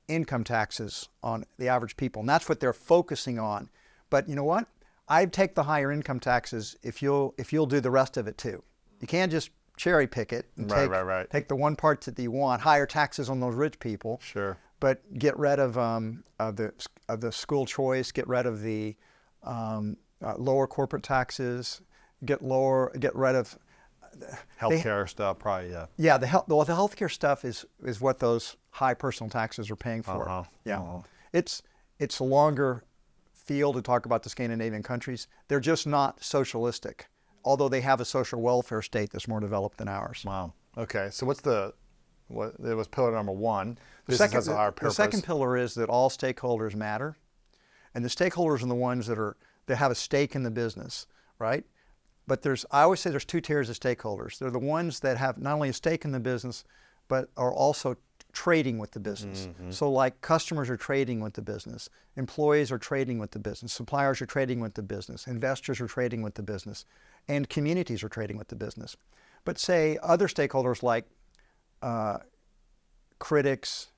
income taxes on the average people, and that's what they're focusing on. But you know what? I'd take the higher income taxes if you'll do the rest of it too. You can't just cherry pick it and take the one part that you want, higher taxes on those rich people. Sure. But get rid of the school choice, get rid of the lower corporate taxes, get rid of healthcare stuff, probably. Yeah, the healthcare stuff is what those high personal taxes are paying for. It's a longer field to talk about the Scandinavian countries. They're just not socialistic, although they have a social welfare state that's more developed than ours. Wow. Okay, so it was pillar number 1. Business has a higher purpose. The second pillar is that all stakeholders matter, and the stakeholders are the ones that have a stake in the business, right? But I always say there's 2 tiers of stakeholders. They're the ones that have not only a stake in the business, but are also trading with the business. So like customers are trading with the business, employees are trading with the business, suppliers are trading with the business, investors are trading with the business, and communities are trading with the business. But say other stakeholders like critics,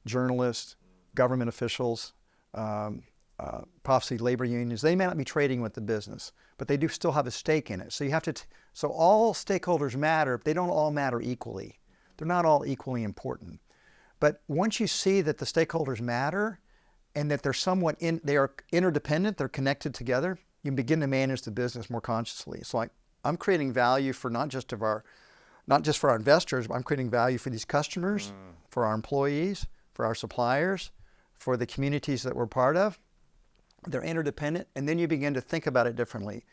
journalists, government officials, possibly labor unions, they may not be trading with the business, but they do still have a stake in it. So you have to, so all stakeholders matter, but they don't all matter equally. They're not all equally important. But once you see that the stakeholders matter and that they are interdependent, they're connected together, you can begin to manage the business more consciously. It's like, I'm creating value for not just for our investors, but I'm creating value for these customers, for our employees, for our suppliers, for the communities that we're part of. They're interdependent, and then you begin to think about it differently.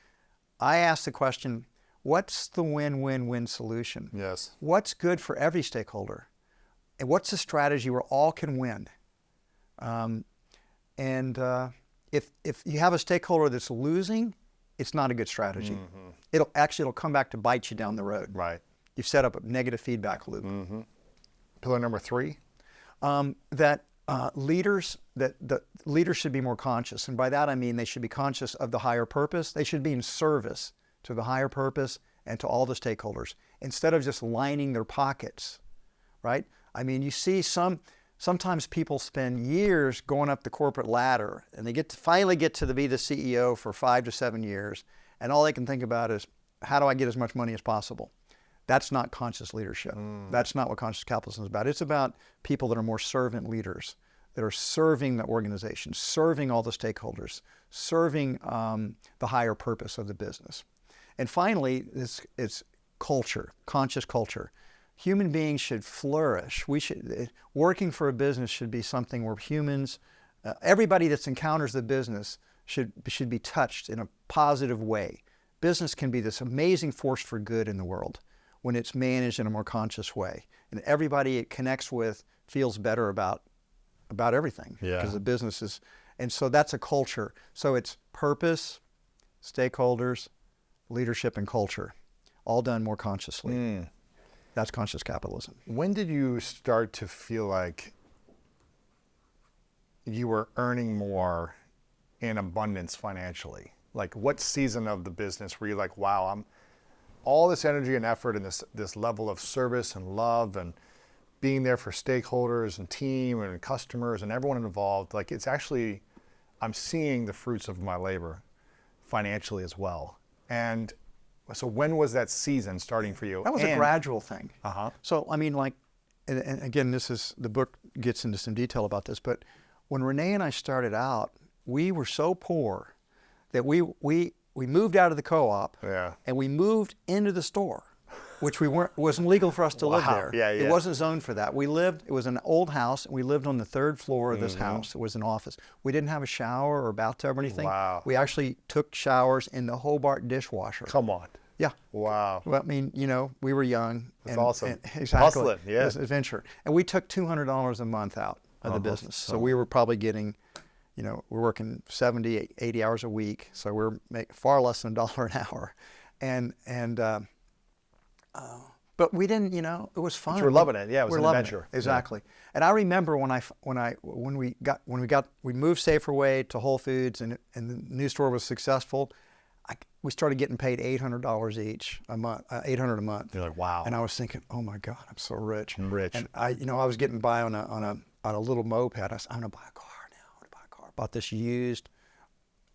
I ask the question, what's the win-win-win solution? Yes. What's good for every stakeholder? And what's the strategy where all can win? if you have a stakeholder that's losing, it's not a good strategy. It'll come back to bite you down the road. Right. You've set up a negative feedback loop. Pillar number 3? That leaders should be more conscious, and by that I mean they should be conscious of the higher purpose. They should be in service to the higher purpose and to all the stakeholders instead of just lining their pockets, right? I mean, you see sometimes people spend years going up the corporate ladder, and they finally get to be the CEO for 5 to 7 years, and all they can think about is, how do I get as much money as possible? That's not conscious leadership. That's not what conscious capitalism is about. It's about people that are more servant leaders, that are serving the organization, serving all the stakeholders, serving the higher purpose of the business. And finally, it's culture, conscious culture. Human beings should flourish. Working for a business should be something where humans, everybody that encounters the business should be touched in a positive way. Business can be this amazing force for good in the world when it's managed in a more conscious way. And everybody it connects with feels better about everything. Because the business is, and so that's a culture. So it's purpose, stakeholders, leadership, and culture, all done more consciously. That's conscious capitalism. When did you start to feel like you were earning more in abundance financially? Like what season of the business were you like, wow, I'm all this energy and effort and this level of service and love and being there for stakeholders and team and customers and everyone involved, like it's actually, I'm seeing the fruits of my labor financially as well. And so when was that season starting for you? That was a gradual thing. Uh-huh. So, I mean, like, and again, the book gets into some detail about this, but when Renee and I started out, we were so poor that we moved out of the co-op and we moved into the store, which wasn't legal for us to live there. It wasn't zoned for that. It was an old house, and we lived on the 3rd floor of this house. It was an office. We didn't have a shower or bathtub or anything. Wow. We actually took showers in the Hobart dishwasher. Come on. Yeah. Wow. Well, I mean, we were young. That's awesome. Exactly. Hustling, yeah. It was an adventure. And we took $200 a month out of the business. So we were probably getting, we're working 70, 80 hours a week. So we're making far less than $1 an hour. But we didn't, it was fun. But you were loving it. Yeah, it was an adventure. Exactly. Yeah. And I remember when we moved Saferway to Whole Foods and the new store was successful, we started getting paid $800 each a month, $800 a month. You're like, wow. And I was thinking, oh my God, I'm so rich. I'm rich. And I was getting by on a little moped. I said, I'm gonna buy a car now. I'm gonna buy a car. Bought this used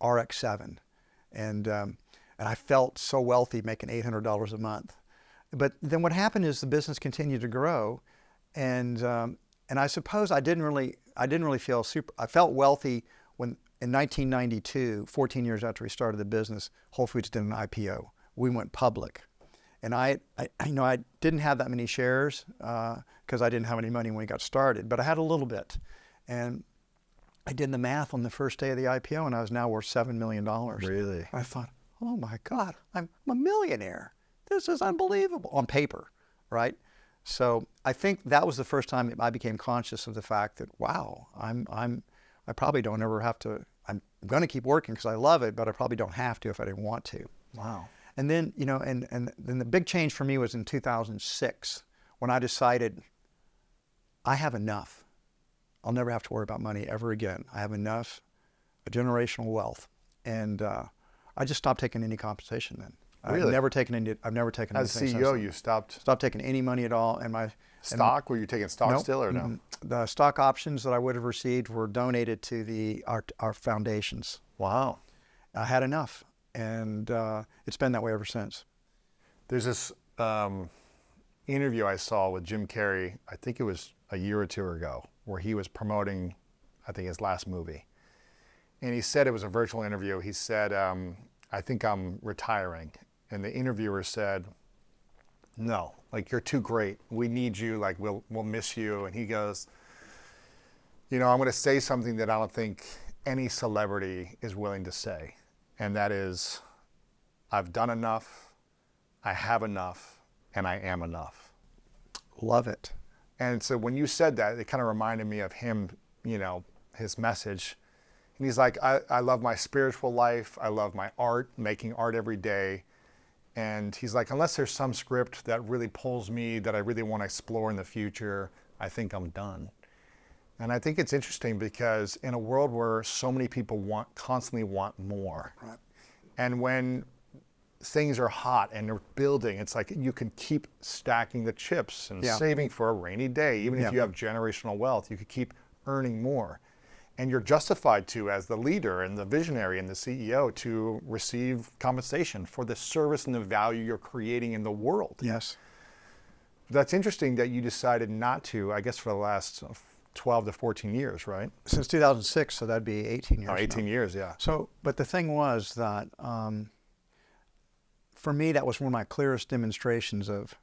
RX-7, and I felt so wealthy making $800 a month. But then what happened is the business continued to grow, and I suppose I didn't really feel super. I felt wealthy when in 1992, 14 years after we started the business, Whole Foods did an IPO. We went public, and I didn't have that many shares because I didn't have any money when we got started, but I had a little bit, and I did the math on the first day of the IPO, and I was now worth $7 million. Really? I thought, oh my God, I'm a millionaire. This is unbelievable on paper, right? So I think that was the first time I became conscious of the fact that, wow, I probably don't ever have to. I'm going to keep working because I love it, but I probably don't have to if I didn't want to. Wow. And then, and then the big change for me was in 2006 when I decided I have enough. I'll never have to worry about money ever again. I have enough, a generational wealth, and I just stopped taking any compensation then. Really? I've never taken anything. As CEO, you stopped taking any money at all, and stock. Were you taking stock nope, still or no? The stock options that I would have received were donated to our foundations. Wow. I had enough, and it's been that way ever since. There's this interview I saw with Jim Carrey. I think it was a year or two ago, where he was promoting, I think, his last movie, and he said it was a virtual interview. He said, "I think I'm retiring." And the interviewer said, "No, like you're too great. We need you. Like we'll miss you." And he goes, "I'm going to say something that I don't think any celebrity is willing to say, and that is, I've done enough, I have enough, and I am enough." Love it. And so when you said that, it kind of reminded me of him. His message And he's like, I love my spiritual life. I love my art, making art every day. And he's like, unless there's some script that really pulls me, that I really want to explore in the future, I think I'm done. And I think it's interesting because in a world where so many people constantly want more, Right. and when things are hot and they're building, it's like you can keep stacking the chips and Yeah. saving for a rainy day. Even Yeah. if you have generational wealth, you could keep earning more. And you're justified to, as the leader and the visionary and the CEO, to receive compensation for the service and the value you're creating in the world. Yes. That's interesting that you decided not to, I guess, for the last 12 to 14 years, right? Since 2006, so that'd be 18 years. Oh, 18 now. years, yeah. So, but the thing was that for me, that was one of my clearest demonstrations of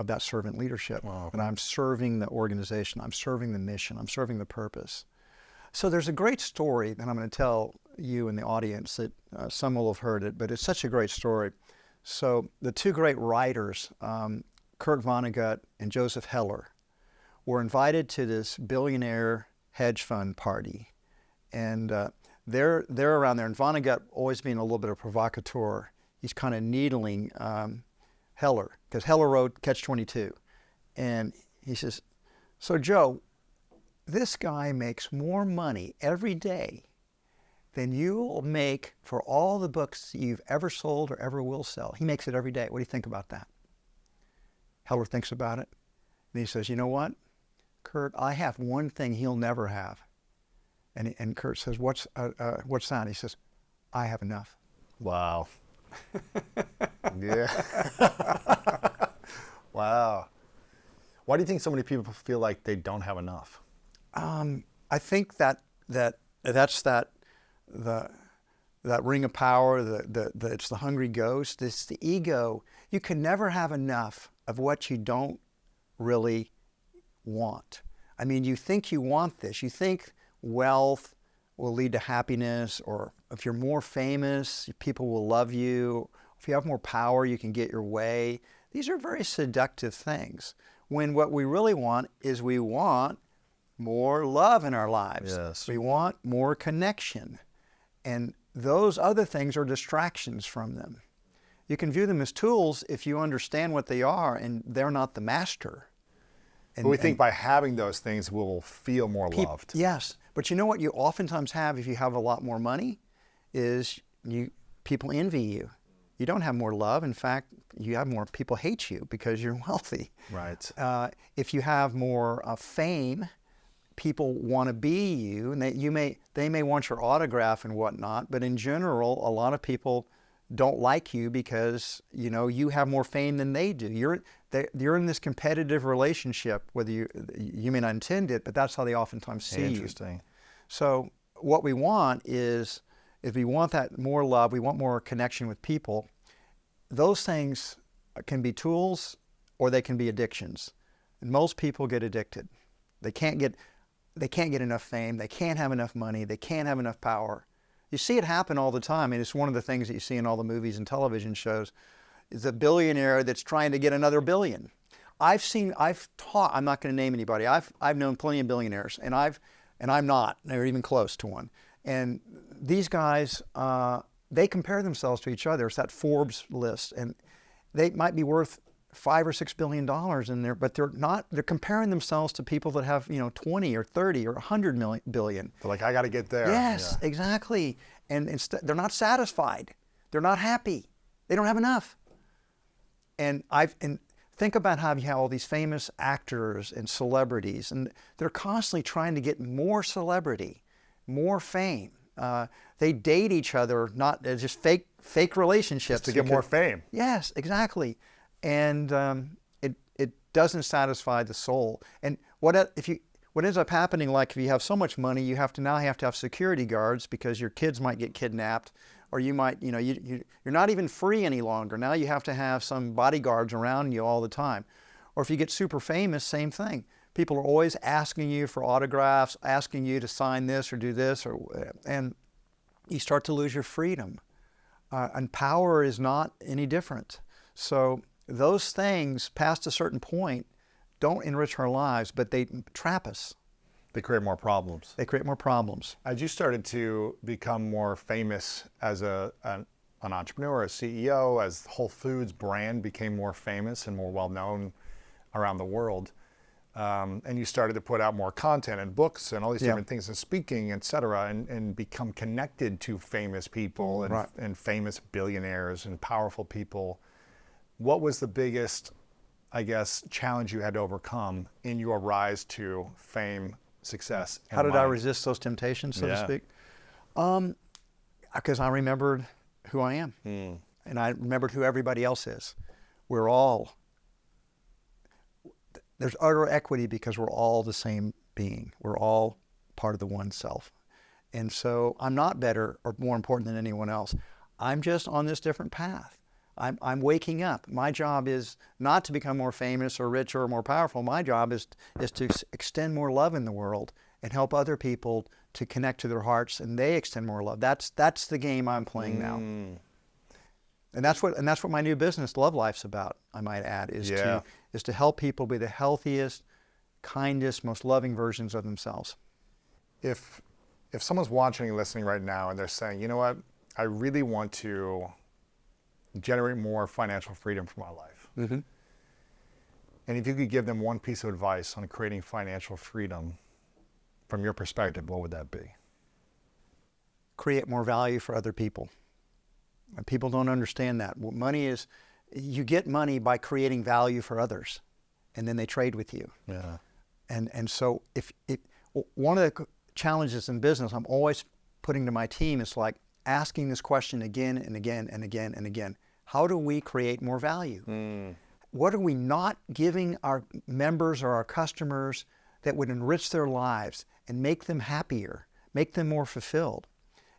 that servant leadership. Wow. And I'm serving the organization, I'm serving the mission, I'm serving the purpose. So there's a great story that I'm going to tell you and the audience that some will have heard it, but it's such a great story. So the two great writers, Kurt Vonnegut and Joseph Heller, were invited to this billionaire hedge fund party. And they're around there, and Vonnegut, always being a little bit of a provocateur, he's kind of needling Heller, because Heller wrote Catch-22. And he says, so Joe, this guy makes more money every day than you'll make for all the books you've ever sold or ever will sell. He makes it every day. What do you think about that? Heller thinks about it, and he says, you know what, Kurt, I have one thing he'll never have. And Kurt says, what's that? He says, I have enough. Wow. Yeah. Wow. Why do you think so many people feel like they don't have enough? I think that's that ring of power. It's the hungry ghost. It's the ego. You can never have enough of what you don't really want. I mean, you think you want this. You think wealth will lead to happiness, or if you're more famous, people will love you. If you have more power, you can get your way. These are very seductive things. When what we really want is we want more love in our lives. Yes. We want more connection. And those other things are distractions from them. You can view them as tools if you understand what they are and they're not the master. And, But we think by having those things, we'll feel more loved. Yes, but you know what you oftentimes have if you have a lot more money is people envy you. You don't have more love. In fact, you have more people hate you because you're wealthy. Right. If you have more fame, people want to be you, and they may want your autograph and whatnot. But in general, a lot of people don't like you because you have more fame than they do. You're in this competitive relationship, whether you may not intend it, but that's how they oftentimes see you. Interesting. So what we want is we want that more love, we want more connection with people. Those things can be tools or they can be addictions. And most people get addicted. They can't get enough fame, they can't have enough money, they can't have enough power. You see it happen all the time, and it's one of the things that you see in all the movies and television shows, is a billionaire that's trying to get another billion. I've taught, I'm not going to name anybody, I've known plenty of billionaires, and I'm not, they're even close to one. And these guys, they compare themselves to each other. It's that Forbes list, and they might be worth $5 or $6 billion in there, but they're comparing themselves to people that have 20 or 30 or 100 billion. They're like, I got to get there. Yes, Yeah. exactly. And they're not satisfied. They're not happy. They don't have enough. And think about how you have all these famous actors and celebrities, and they're constantly trying to get more celebrity, more fame. They date each other, not just fake relationships. Just to get more fame. Yes, exactly. And it doesn't satisfy the soul. And what ends up happening, like if you have so much money, you have to have security guards because your kids might get kidnapped, or you might, you're not even free any longer. Now you have to have some bodyguards around you all the time. Or if you get super famous, same thing. People are always asking you for autographs, asking you to sign this or do this, and you start to lose your freedom. And power is not any different. So those things, past a certain point, don't enrich our lives, but they trap us. They create more problems. They create more problems. As you started to become more famous as an entrepreneur, a CEO, as Whole Foods brand became more famous and more well-known around the world, and you started to put out more content and books and all these different things and speaking, et cetera, and become connected to famous people and famous billionaires and powerful people. What was the biggest, I guess, challenge you had to overcome in your rise to fame, success, and How did I money? resist those temptations, so to speak? Because I remembered who I am. And I remembered who everybody else is. There's utter equity because we're all the same being. We're all part of the one self. And so I'm not better or more important than anyone else. I'm just on this different path. I'm waking up. My job is not to become more famous or richer or more powerful. My job is to extend more love in the world and help other people to connect to their hearts, and they extend more love. That's the game I'm playing now. And that's what my new business, Love Life's about, I might add, is to help people be the healthiest, kindest, most loving versions of themselves. If someone's watching and listening right now and they're saying, you know what, I really want to generate more financial freedom for my life. And if you could give them one piece of advice on creating financial freedom from your perspective, what would that be? Create more value for other people. And people don't understand that. What money is, you get money by creating value for others, and then they trade with you. Yeah. And so one of the challenges in business I'm always putting to my team is like asking this question again and again and again and again. How do we create more value? What are we not giving our members or our customers that would enrich their lives and make them happier, make them more fulfilled?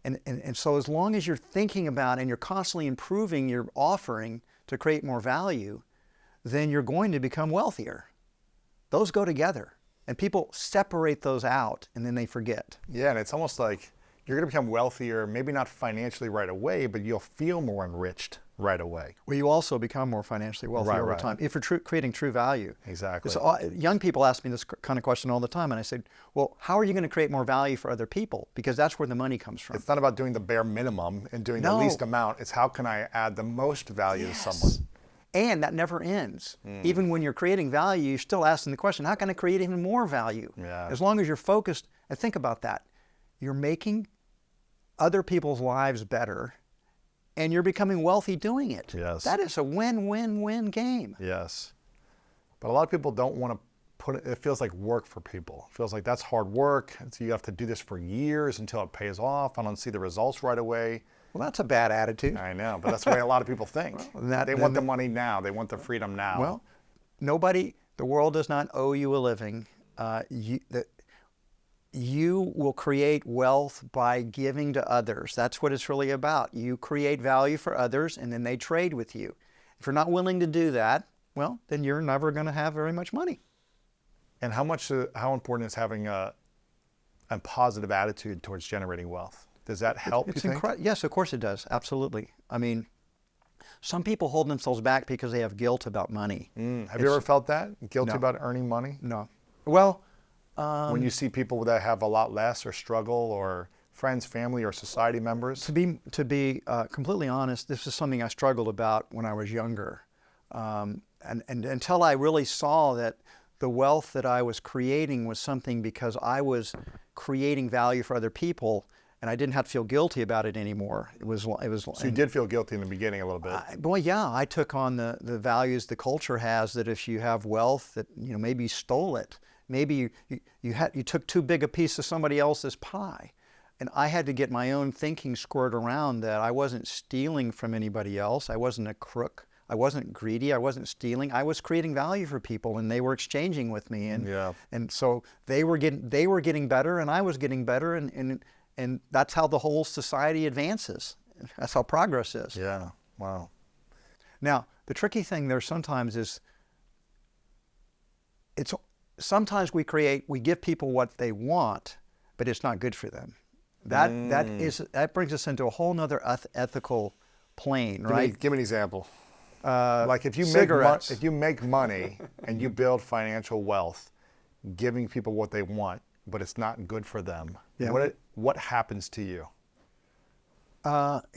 And so as long as you're thinking about and you're constantly improving your offering to create more value, then you're going to become wealthier. Those go together. And people separate those out and then they forget. Yeah, and it's almost like you're going to become wealthier, maybe not financially right away, but you'll feel more enriched right away. Well, you also become more financially wealthy over time if you're creating true value. Exactly. So, young people ask me this kind of question all the time, and I said, well, how are you going to create more value for other people? Because that's where the money comes from. It's not about doing the bare minimum and doing the least amount. It's how can I add the most value to someone? And that never ends. Even when you're creating value, you're still asking the question, how can I create even more value? Yeah. As long as you're focused, and think about that, you're making other people's lives better, and you're becoming wealthy doing it. Yes. That is a win-win-win game. Yes. But a lot of people don't want to put it, it feels like work for people. It feels like that's hard work. So you have to do this for years until it pays off. I don't see the results right away. Well, that's a bad attitude. I know, but that's the way a lot of people think. They want the money now. They want the freedom now. Well, the world does not owe you a living. You will create wealth by giving to others. That's what it's really about. You create value for others, and then they trade with you. If you're not willing to do that, well, then you're never going to have very much money. And how important is having a positive attitude towards generating wealth? Does that help, you think? Yes, of course it does. Absolutely. I mean, some people hold themselves back because they have guilt about money. Have you ever felt that? Guilty about earning money? No. Well, when you see people that have a lot less or struggle, or friends, family, or society members? To be completely honest, this is something I struggled about when I was younger. And until I really saw that the wealth that I was creating was something because I was creating value for other people, and I didn't have to feel guilty about it anymore. So you did feel guilty in the beginning a little bit. I took on the values the culture has, that if you have wealth, that maybe you stole it. Maybe you took too big a piece of somebody else's pie. And I had to get my own thinking squared around that I wasn't stealing from anybody else. I wasn't a crook. I wasn't greedy. I wasn't stealing. I was creating value for people, and they were exchanging with me. And so they were getting better, and I was getting better, and that's how the whole society advances. That's how progress is. Yeah. Wow. Now, the tricky thing there sometimes is sometimes we give people what they want, but it's not good for them. That brings us into a whole nother ethical plane, right? Give me an example. Like if you make money and you build financial wealth, giving people what they want, but it's not good for them. Yeah. What happens to you?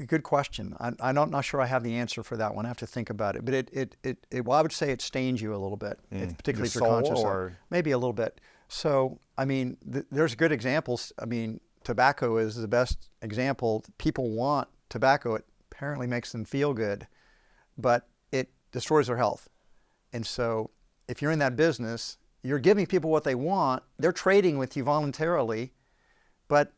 Good question. I'm not sure I have the answer for that one. I have to think about it. But well, I would say it stains you a little bit, particularly if you're soul, conscious. or maybe a little bit. So, I mean, there's good examples. I mean, tobacco is the best example. People want tobacco. It apparently makes them feel good, but it destroys their health. And so if you're in that business, you're giving people what they want. They're trading with you voluntarily, but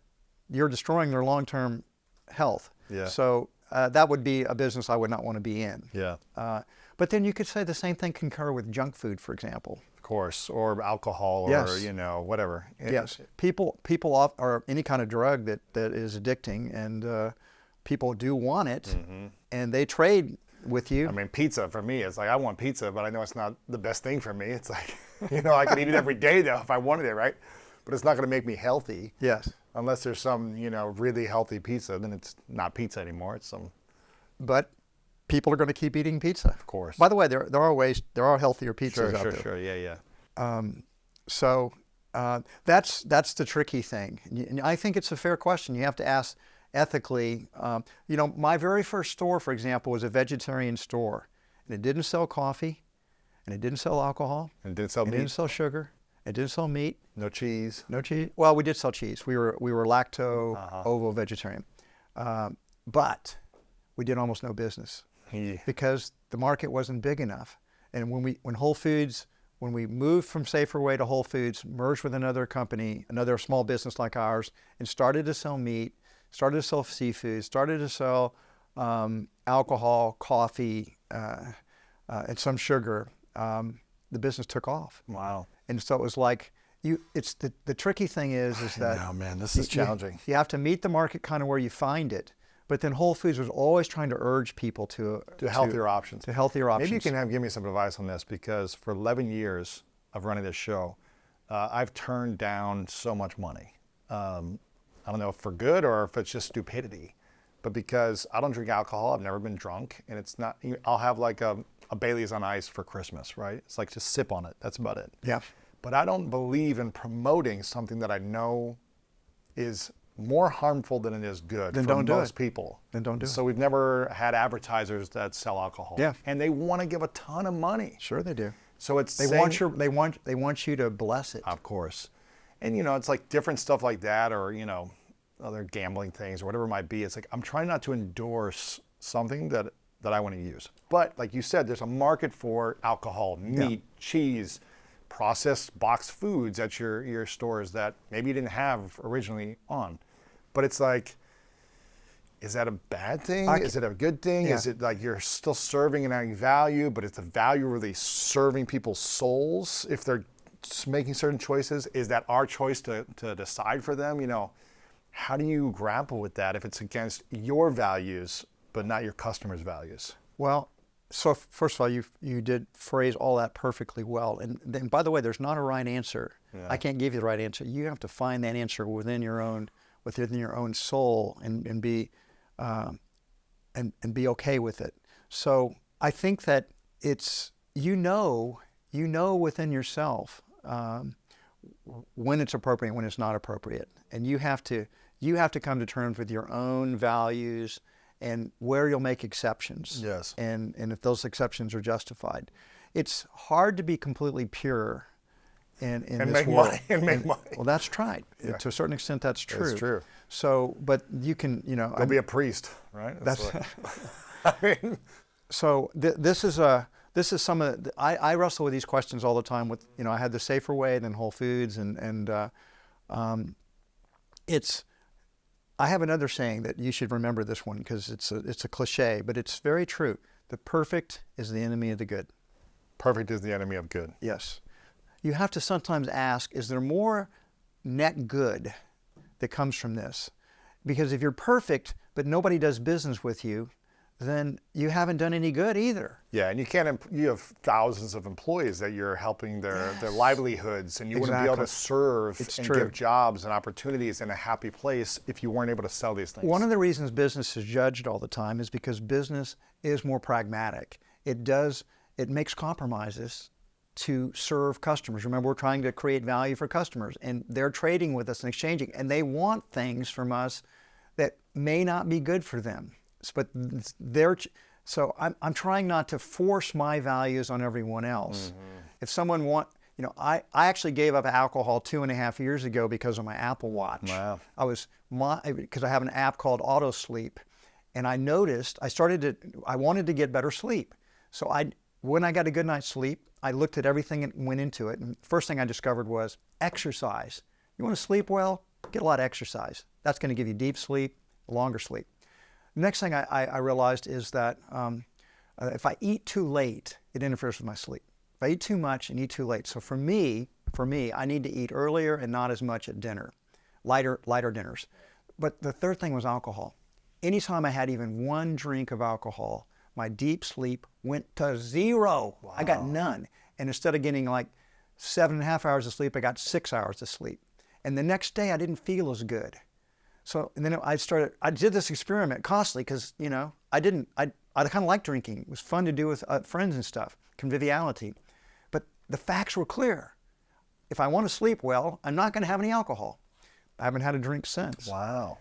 you're destroying their long-term health. Yeah. So that would be a business I would not want to be in. Yeah. But then you could say the same thing can occur with junk food, for example. Of course, or alcohol, or Yes. whatever. Yes. People or any kind of drug that is addicting, and people do want it, and they trade with you. I mean, pizza for me, it's like I want pizza, but I know it's not the best thing for me. It's like, I could eat it every day though if I wanted it, right? But it's not going to make me healthy. Yes. Unless there's some, really healthy pizza, then it's not pizza anymore. It's some. But people are going to keep eating pizza. Of course. By the way, there are healthier pizzas out there. Sure, yeah. So that's the tricky thing. And I think it's a fair question. You have to ask ethically. My very first store, for example, was a vegetarian store, and it didn't sell coffee, and it didn't sell alcohol, And it didn't sell it meat. didn't sell sugar, it didn't sell meat. No cheese. No cheese. Well, we did sell cheese. We were lacto ovo vegetarian, but we did almost no business Yeah. because the market wasn't big enough. And when Whole Foods, when we moved from Saferway to Whole Foods, merged with another company, another small business like ours, and started to sell meat, started to sell seafood, started to sell alcohol, coffee, and some sugar, the business took off. Wow. And so it was like, it's the tricky thing is that No, man, this is challenging. you have to meet the market kind of where you find it. But then Whole Foods was always trying to urge people to healthier options. To healthier options. Maybe you can give me some advice on this, because for 11 years of running this show, I've turned down so much money. I don't know if for good or if it's just stupidity, but because I don't drink alcohol, I've never been drunk, and it's not. I'll have like a Bailey's on ice for Christmas, right? It's like just sip on it. That's about it. Yeah. But I don't believe in promoting something that I know is more harmful than it is good Then for don't do most it. people. Then don't do it. So we've never had advertisers that sell alcohol. Yeah. And they want to give a ton of money. Sure they do. So it's They want you to bless it. Of course. And it's like different stuff like that, or other gambling things or whatever it might be. It's like I'm trying not to endorse something that I want to use. But like you said, there's a market for alcohol, meat, cheese, processed boxed foods at your stores that maybe you didn't have originally on. But it's like, is that a bad thing? Is it a good thing? Yeah. Is it like you're still serving and adding value, but is the value really serving people's souls if they're making certain choices? Is that our choice to decide for them? How do you grapple with that if it's against your values but not your customers' values? Well, so first of all, you did phrase all that perfectly well. And then, by the way, there's not a right answer. Yeah. I can't give you the right answer. You have to find that answer within your own soul and be and be okay with it. So I think that it's you know within yourself when it's appropriate, when it's not appropriate, and you have to come to terms with your own values and where you'll make exceptions. Yes. And if those exceptions are justified. It's hard to be completely pure in this make world. money, and make money. Well, that's right. Yeah. To a certain extent, that's true. That's true. So, but you can, Go be a priest, right? That's I mean, so this is some of I wrestle with these questions all the time. With I had the Safer Way and then Whole Foods and it's. I have another saying that you should remember this one because it's a cliche, but it's very true. The perfect is the enemy of the good. perfect is the enemy of good. Yes. You have to sometimes ask, is there more net good that comes from this? Because if you're perfect, but nobody does business with you, then you haven't done any good either. Yeah, and you have thousands of employees that you're helping their livelihoods, and you wouldn't be able to serve and give jobs and opportunities in a happy place if you weren't able to sell these things. One of the reasons business is judged all the time is because business is more pragmatic. It makes compromises to serve customers. Remember, we're trying to create value for customers, and they're trading with us and exchanging, and they want things from us that may not be good for them. But so I'm trying not to force my values on everyone else. If someone I actually gave up alcohol 2.5 years ago because of my Apple Watch. Wow. Because I have an app called Auto Sleep, and I noticed I wanted to get better sleep. So when I got a good night's sleep, I looked at everything that went into it, and first thing I discovered was exercise. You want to sleep well? Get a lot of exercise. That's going to give you deep sleep, longer sleep. The next thing I realized is that if I eat too late, it interferes with my sleep. If I eat too much and eat too late. So for me, I need to eat earlier and not as much at dinner, lighter dinners. But the third thing was alcohol. Anytime I had even one drink of alcohol, my deep sleep went to 0. Wow. I got none. And instead of getting like 7.5 hours of sleep, I got 6 hours of sleep. And the next day I didn't feel as good. So, and then I did this experiment, costly, because, I kind of liked drinking. It was fun to do with friends and stuff, conviviality. But the facts were clear. If I want to sleep well, I'm not going to have any alcohol. I haven't had a drink since. Wow.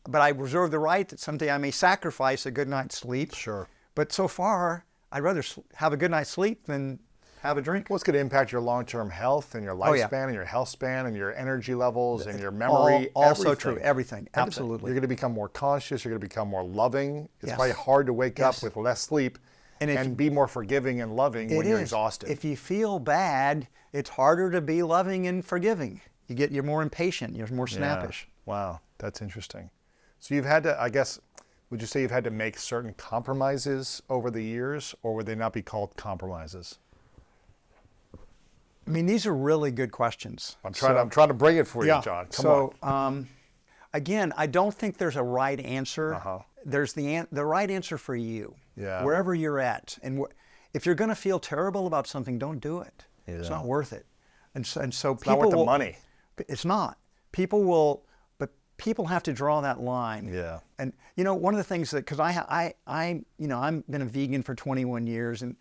But I reserve the right that someday I may sacrifice a good night's sleep. Sure. But so far, I'd rather have a good night's sleep than have a drink. Well, it's going to impact your long-term health and your lifespan and your health span and your energy levels and your memory. Also true. Everything. Absolutely. You're going to become more conscious. You're going to become more loving. It's probably hard to wake up with less sleep and be more forgiving and loving when you're exhausted. If you feel bad, it's harder to be loving and forgiving. You're more impatient. You're more snappish. Yeah. Wow, that's interesting. So you've had to, I guess, would you say you've had to make certain compromises over the years, or would they not be called compromises? I mean, these are really good questions. I'm trying to bring it for you, John. Come on. Again, I don't think there's a right answer. There's the right answer for you, wherever you're at. And if you're going to feel terrible about something, don't do it. Yeah. It's not worth it. And so it's people not worth the money. It's not. People have to draw that line. Yeah. And one of the things that, because I've been a vegan for 21 years, and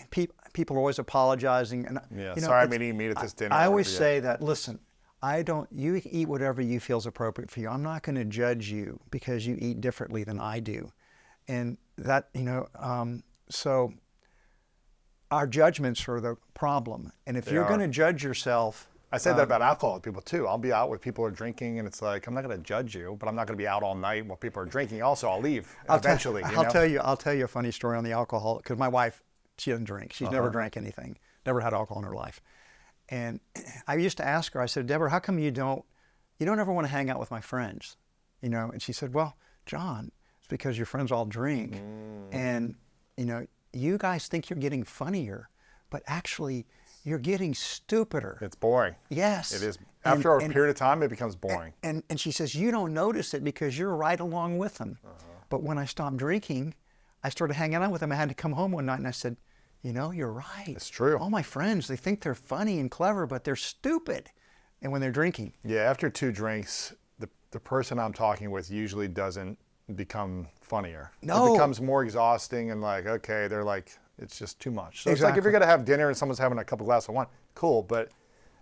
people are always apologizing. And sorry I'm eating meat at this dinner. I always say that, listen, you eat whatever you feel is appropriate for you. I'm not going to judge you because you eat differently than I do. And that, so our judgments are the problem. And if you're going to judge yourself. I say that about alcohol with people too. I'll be out with people who are drinking, and it's like, I'm not going to judge you, but I'm not going to be out all night while people are drinking. Also, I'll leave eventually. I'll tell you a funny story on the alcohol, because my wife, she doesn't drink. She's never drank anything, never had alcohol in her life. And I used to ask her, I said, Deborah, how come you don't ever want to hang out with my friends? And she said, well, John, it's because your friends all drink. And, you guys think you're getting funnier, but actually you're getting stupider. It's boring. Yes. It is. After a period of time, it becomes boring. And she says, you don't notice it because you're right along with them. But when I stopped drinking, I started hanging out with them. I had to come home one night and I said, you're right. It's true. All my friends, they think they're funny and clever, but they're stupid. And when they're drinking. Yeah, after 2 drinks, the person I'm talking with usually doesn't become funnier. No. It becomes more exhausting and okay, they're like, it's just too much. So Exactly. It's like if you're going to have dinner and someone's having a couple glasses of wine, cool. But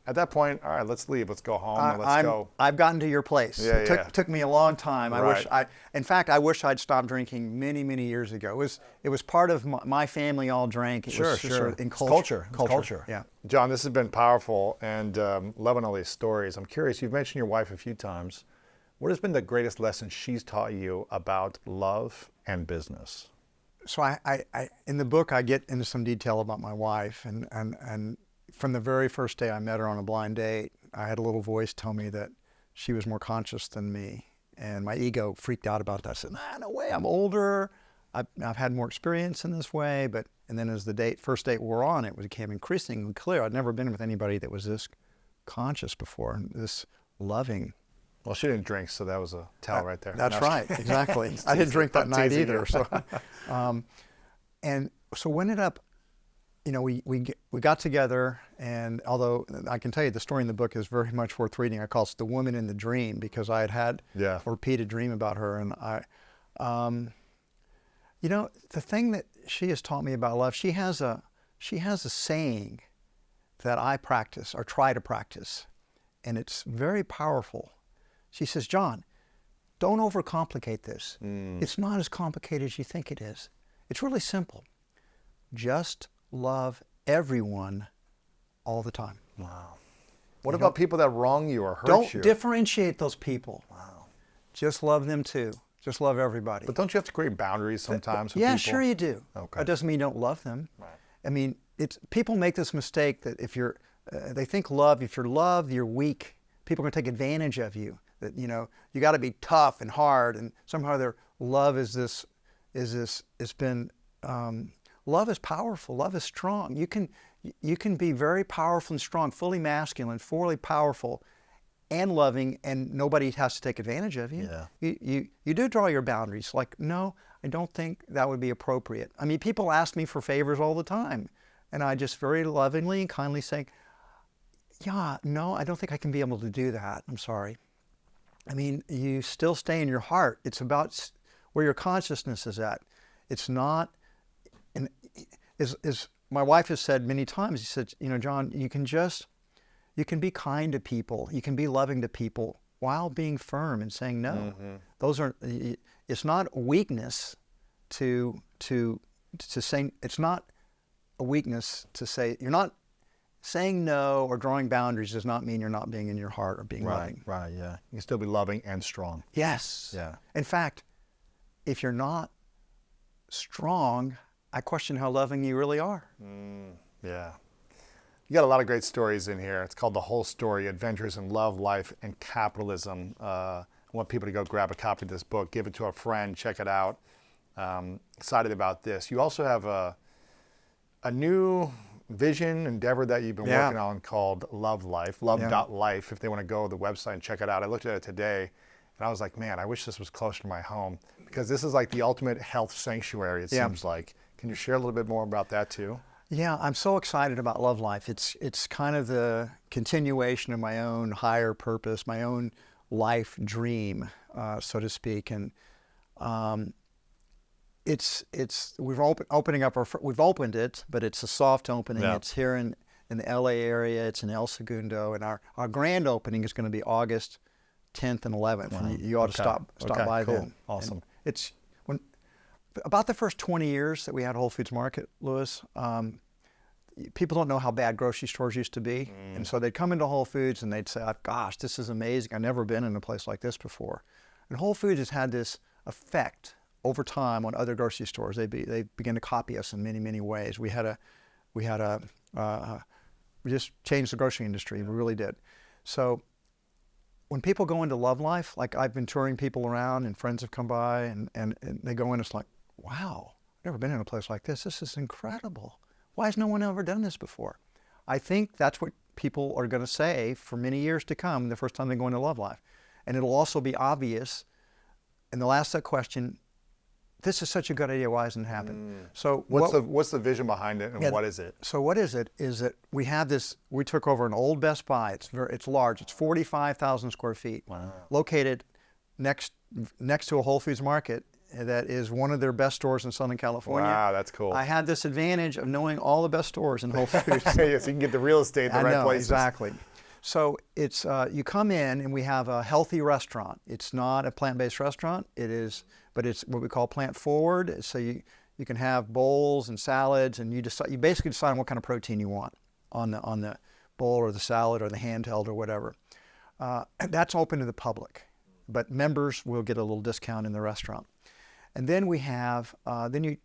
at that point, all right, let's leave. Let's go home and let's go. I've gotten to your place. It took me a long time. In fact, I wish I'd stopped drinking many, many years ago. It was part of my family all drank. It was Sure. Sort of in Culture. Yeah. John, this has been powerful and loving all these stories. I'm curious, you've mentioned your wife a few times. What has been the greatest lesson she's taught you about love and business? So I in the book I get into some detail about my wife, and from the very first day I met her on a blind date, I had a little voice tell me that she was more conscious than me, and my ego freaked out about that. I said, no way, I'm older, I've had more experience in this way, and then as the first date wore on, it became increasingly clear I'd never been with anybody that was this conscious before, and this loving. Well, she didn't drink, so that was a tell right there. That's right, exactly. I didn't drink that night either. So, and so we ended up, we got together, and although I can tell you the story in the book is very much worth reading, I call it The Woman in the Dream, because I had a repeated dream about her, and the thing that she has taught me about love, she has a saying that I practice or try to practice, and it's very powerful. She says, John, don't overcomplicate this. It's not as complicated as you think it is. It's really simple. Just love everyone all the time. Wow. What about people that wrong you or hurt you? Don't differentiate those people. Wow. Just love them too. Just love everybody. But don't you have to create boundaries sometimes with yeah, people? sure you do. Okay. That doesn't mean you don't love them. Right. I mean, people make this mistake that if you're, they think if you're loved, you're weak. People are going to take advantage of you. That, you know, you got to be tough and hard, and somehow their love love is powerful. Love is strong. You can be very powerful and strong, fully masculine, fully powerful, and loving, and nobody has to take advantage of you. Yeah. You do draw your boundaries. Like, no, I don't think that would be appropriate. I mean, people ask me for favors all the time, and I just very lovingly and kindly say, yeah, no, I don't think I can be able to do that. I'm sorry. I mean, you still stay in your heart. It's about where your consciousness is at. It's not, and as my wife has said many times, she said, you know, John, you can be kind to people, you can be loving to people while being firm and saying no. It's not weakness to say, it's not a weakness to say, you're not saying no or drawing boundaries does not mean you're not being in your heart or being loving. Right, yeah. You can still be loving and strong. Yes. Yeah. In fact, if you're not strong, I question how loving you really are. Yeah. You got a lot of great stories in here. It's called The Whole Story, Adventures in Love, Life, and Capitalism. I want people to go grab a copy of this book, give it to a friend, check it out. Excited about this. You also have a new vision endeavor that you've been working on called Love Life, love.life, if they want to go to the website and check it out. I looked at it today and I was like, man, I wish this was closer to my home, because this is like the ultimate health sanctuary, it seems like. Can you share a little bit more about that too? Yeah, I'm so excited about Love Life. It's kind of the continuation of my own higher purpose, my own life dream, so to speak. And we've opened it, but it's a soft opening. Yeah. It's here in the LA area. It's in El Segundo, and our grand opening is going to be August 10th and 11th. Wow. And you ought to stop by cool. then. Awesome. And it's about the first 20 years that we had Whole Foods Market, Louis. People don't know how bad grocery stores used to be, and so they'd come into Whole Foods and they'd say, "Gosh, this is amazing! I've never been in a place like this before." And Whole Foods has had this effect over time on other grocery stores. They began to copy us in many, many ways. We just changed the grocery industry. We really did. So when people go into Love Life, like I've been touring people around and friends have come by and they go in, it's like, wow, I've never been in a place like this. This is incredible. Why has no one ever done this before? I think that's what people are going to say for many years to come the first time they go into Love Life. And it'll also be obvious, and they'll ask that question, this is such a good idea, why hasn't it happened? So what's the vision behind it, and what is it? So what is it? Is that we have this, we took over an old Best Buy. It's large. It's 45,000 square feet. Wow. Located next to a Whole Foods Market that is one of their best stores in Southern California. Wow, that's cool. I had this advantage of knowing all the best stores in Whole Foods. Yes, you can get the real estate in the right places. Exactly. So it's you come in and we have a healthy restaurant. It's not a plant-based restaurant. But it's what we call plant forward. So you can have bowls and salads, and you basically decide on what kind of protein you want on the bowl or the salad or the handheld or whatever. That's open to the public, but members will get a little discount in the restaurant. And then we have you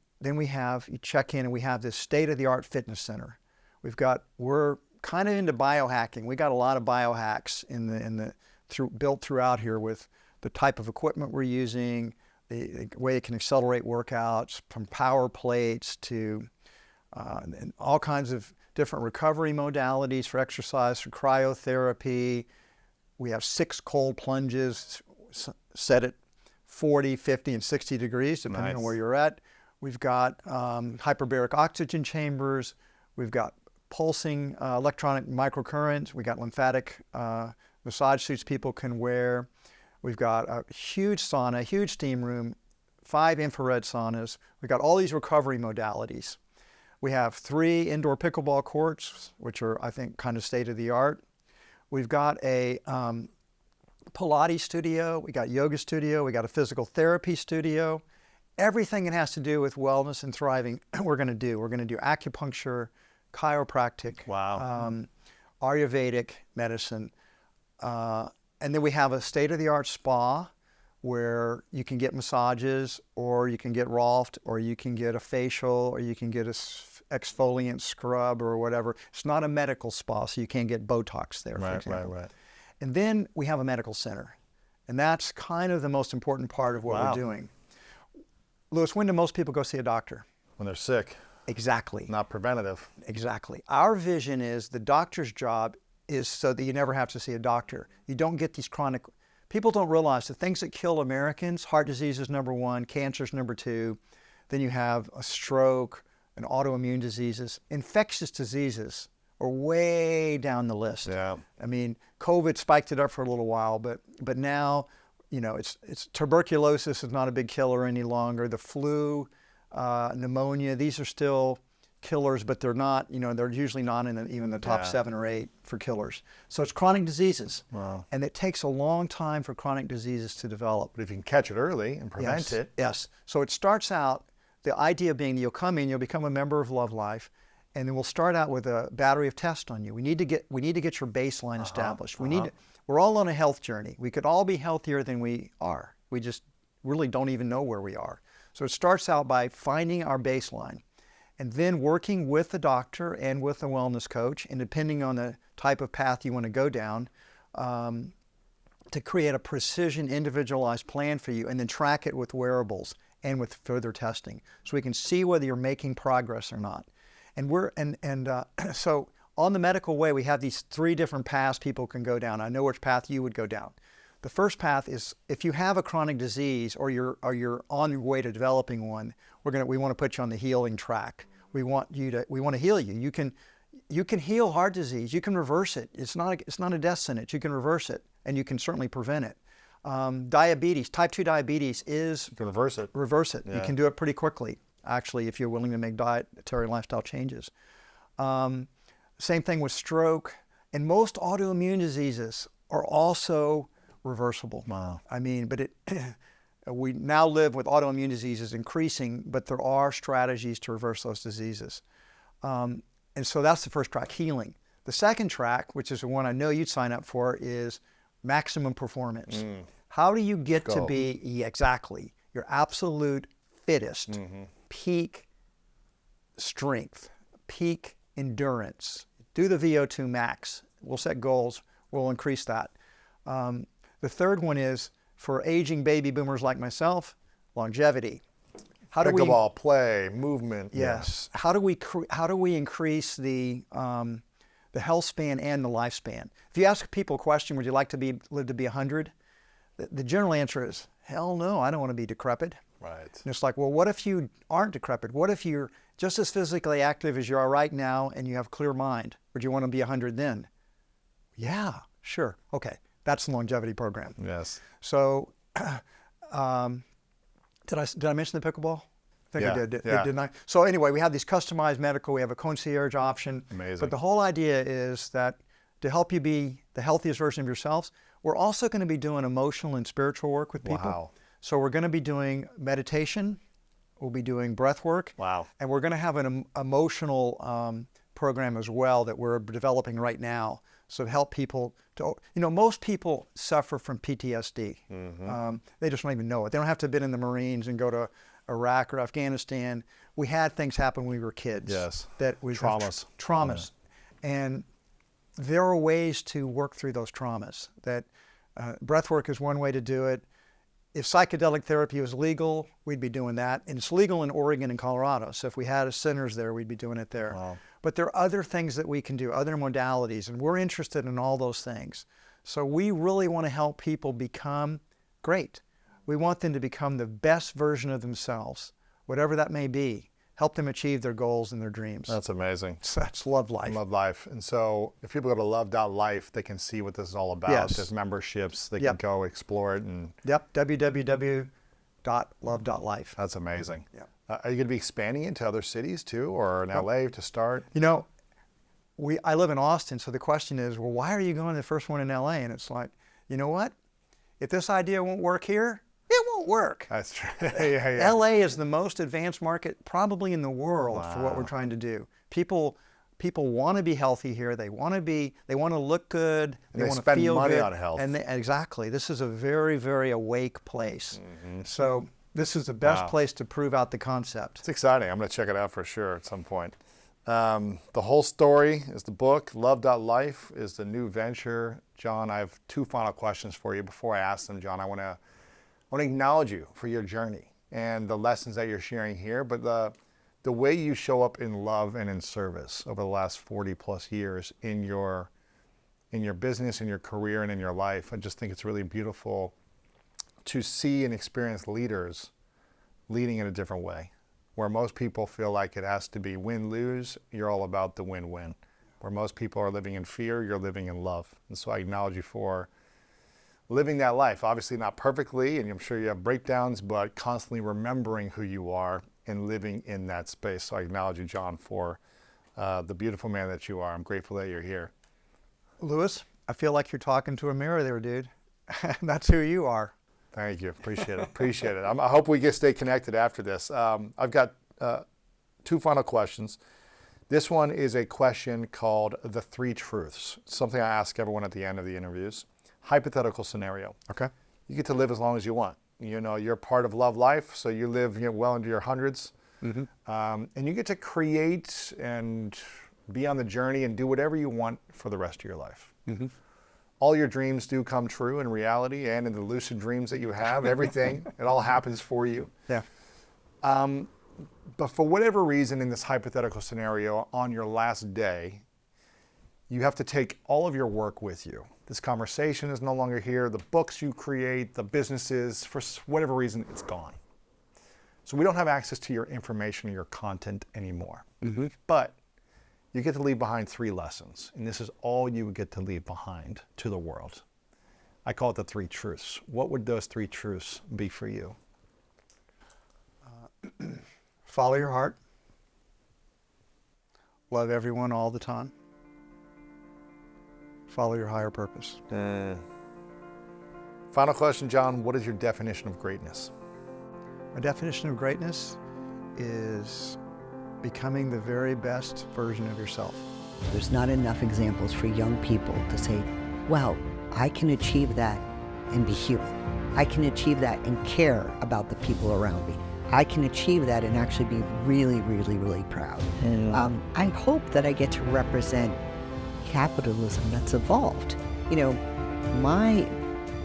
check in and we have this state-of-the-art fitness center. We're kind of into biohacking. We got a lot of biohacks built throughout here with the type of equipment we're using, the way it can accelerate workouts, from power plates to and all kinds of different recovery modalities for exercise, for cryotherapy. We have 6 cold plunges set at 40, 50, and 60 degrees, depending on where you're at. We've got hyperbaric oxygen chambers. We've got pulsing electronic microcurrents. We've got lymphatic massage suits people can wear. We've got a huge sauna, huge steam room, 5 infrared saunas. We've got all these recovery modalities. We have 3 indoor pickleball courts, which are, I think, kind of state of the art. We've got a Pilates studio, we got yoga studio, we got a physical therapy studio. Everything that has to do with wellness and thriving, we're going to do. We're going to do acupuncture, chiropractic, Ayurvedic medicine. And then we have a state-of-the-art spa where you can get massages, or you can get Rolfed, or you can get a facial, or you can get a exfoliant scrub or whatever. It's not a medical spa, so you can't get Botox there, for example. Right. And then we have a medical center. And that's kind of the most important part of what we're doing. Louis, when do most people go see a doctor? When they're sick. Exactly. Not preventative. Exactly. Our vision is the doctor's job is so that you never have to see a doctor. You don't get these chronic... People don't realize the things that kill Americans, heart disease is number 1, cancer is number 2. Then you have a stroke and autoimmune diseases. Infectious diseases are way down the list. Yeah. I mean, COVID spiked it up for a little while, but now, you know, it's tuberculosis is not a big killer any longer. The flu, pneumonia, these are still killers, but they're not, you know, they're usually not in even the top 7 or 8 for killers. So it's chronic diseases. Wow. And it takes a long time for chronic diseases to develop. But if you can catch it early and prevent it. Yes. So it starts out, the idea being that you'll come in, you'll become a member of Love Life, and then we'll start out with a battery of tests on you. We need to get your baseline established. We're all on a health journey. We could all be healthier than we are. We just really don't even know where we are. So it starts out by finding our baseline, and then working with the doctor and with a wellness coach, and depending on the type of path you want to go down, to create a precision, individualized plan for you, and then track it with wearables and with further testing, so we can see whether you're making progress or not. And so on the medical way, we have these 3 different paths people can go down. I know which path you would go down. The first path is if you have a chronic disease or you're on your way to developing one, we want to put you on the healing track. We want to heal you. You can heal heart disease. You can reverse it. It's not a death sentence. You can reverse it, and you can certainly prevent it. Diabetes, type 2 diabetes is... You can reverse it. Reverse it. Yeah. You can do it pretty quickly, actually, if you're willing to make dietary and lifestyle changes. Same thing with stroke. And most autoimmune diseases are also reversible. Wow. I mean, but we now live with autoimmune diseases increasing, but there are strategies to reverse those diseases. And so that's the first track, healing. The second track, which is the one I know you'd sign up for, is maximum performance. How do you get to be exactly your absolute fittest, peak strength, peak endurance? Do the VO2 max. We'll set goals. We'll increase that. The third one is for aging baby boomers like myself, longevity. How do Pickleball, play, movement. Yes. How do we increase the health span and the lifespan? If you ask people a question, would you like to live to be 100? The general answer is, hell no, I don't want to be decrepit. Right. And it's like, well, what if you aren't decrepit? What if you're just as physically active as you are right now and you have a clear mind? Would you want to be 100 then? Yeah, sure. Okay. That's the longevity program. Yes. So, did I mention the pickleball? I think I did, didn't I? So anyway, we have these customized medical, we have a concierge option. Amazing. But the whole idea is that to help you be the healthiest version of yourselves, we're also going to be doing emotional and spiritual work with people. Wow. So we're going to be doing meditation, we'll be doing breath work. Wow. And we're going to have an emotional program as well that we're developing right now. So to help people to, most people suffer from PTSD. They just don't even know it. They don't have to have been in the Marines and go to Iraq or Afghanistan. We had things happen when we were kids. Yes. That we Traumas. Traumas. Yeah. And there are ways to work through those traumas. That breath work is one way to do it. If psychedelic therapy was legal, we'd be doing that. And it's legal in Oregon and Colorado. So if we had centers there, we'd be doing it there. Wow. But there are other things that we can do, other modalities, and we're interested in all those things. So we really want to help people become great. We want them to become the best version of themselves, whatever that may be. Help them achieve their goals and their dreams. That's amazing. So that's Love Life. Love Life. And so if people go to love.life, they can see what this is all about. Yes. There's memberships. They can go explore it. And Yep, www.love.life. That's amazing. Yep. Are you going to be expanding into other cities too, or in LA to start? You know, I live in Austin, so the question is, well, why are you going to the first one in LA? And it's like, you know what? If this idea won't work here, it won't work. That's true. Yeah. LA is the most advanced market probably in the world for what we're trying to do. People want to be healthy here. They want to look good. And they they want to spend feel money good. on health. And exactly, this is a very, very awake place. So this is the best place to prove out the concept. It's exciting. I'm going to check it out for sure at some point. The Whole Story is the book. Love.life is the new venture. John, I have two final questions for you. Before I ask them, John, I want to acknowledge you for your journey and the lessons that you're sharing here, but the way you show up in love and in service over the last 40 plus years in your business, in your career, and in your life. I just think it's really beautiful to see and experience leaders leading in a different way. Where most people feel like it has to be win-lose, you're all about the win-win. Where most people are living in fear, you're living in love. And so I acknowledge you for living that life. Obviously not perfectly, and I'm sure you have breakdowns, but constantly remembering who you are and living in that space. So I acknowledge you, John, for the beautiful man that you are. I'm grateful that you're here. Lewis, I feel like you're talking to a mirror there, dude. That's who you are. Thank you. Appreciate it. Appreciate it. I hope we get stay connected after this. I've got two final questions. This one is a question called the 3 truths. Something I ask everyone at the end of the interviews. Hypothetical scenario. Okay. You get to live as long as you want. You know, you're part of Love Life, so you live well into your hundreds. And you get to create and be on the journey and do whatever you want for the rest of your life. All your dreams do come true in reality and in the lucid dreams that you have. Everything, it all happens for you. Yeah. But for whatever reason in this hypothetical scenario, on your last day, you have to take all of your work with you. This conversation is no longer here. The books you create, the businesses, for whatever reason, it's gone. So we don't have access to your information or your content anymore. But you get to leave behind 3 lessons, and this is all you would get to leave behind to the world. I call it the 3 truths. What would those 3 truths be for you? Follow your heart. Love everyone all the time. Follow your higher purpose. Final question, John. What is your definition of greatness? My definition of greatness is becoming the very best version of yourself. There's not enough examples for young people to say, wow, I can achieve that and be human. I can achieve that and care about the people around me. I can achieve that and actually be really, really, really proud. I hope that I get to represent capitalism that's evolved. You know, my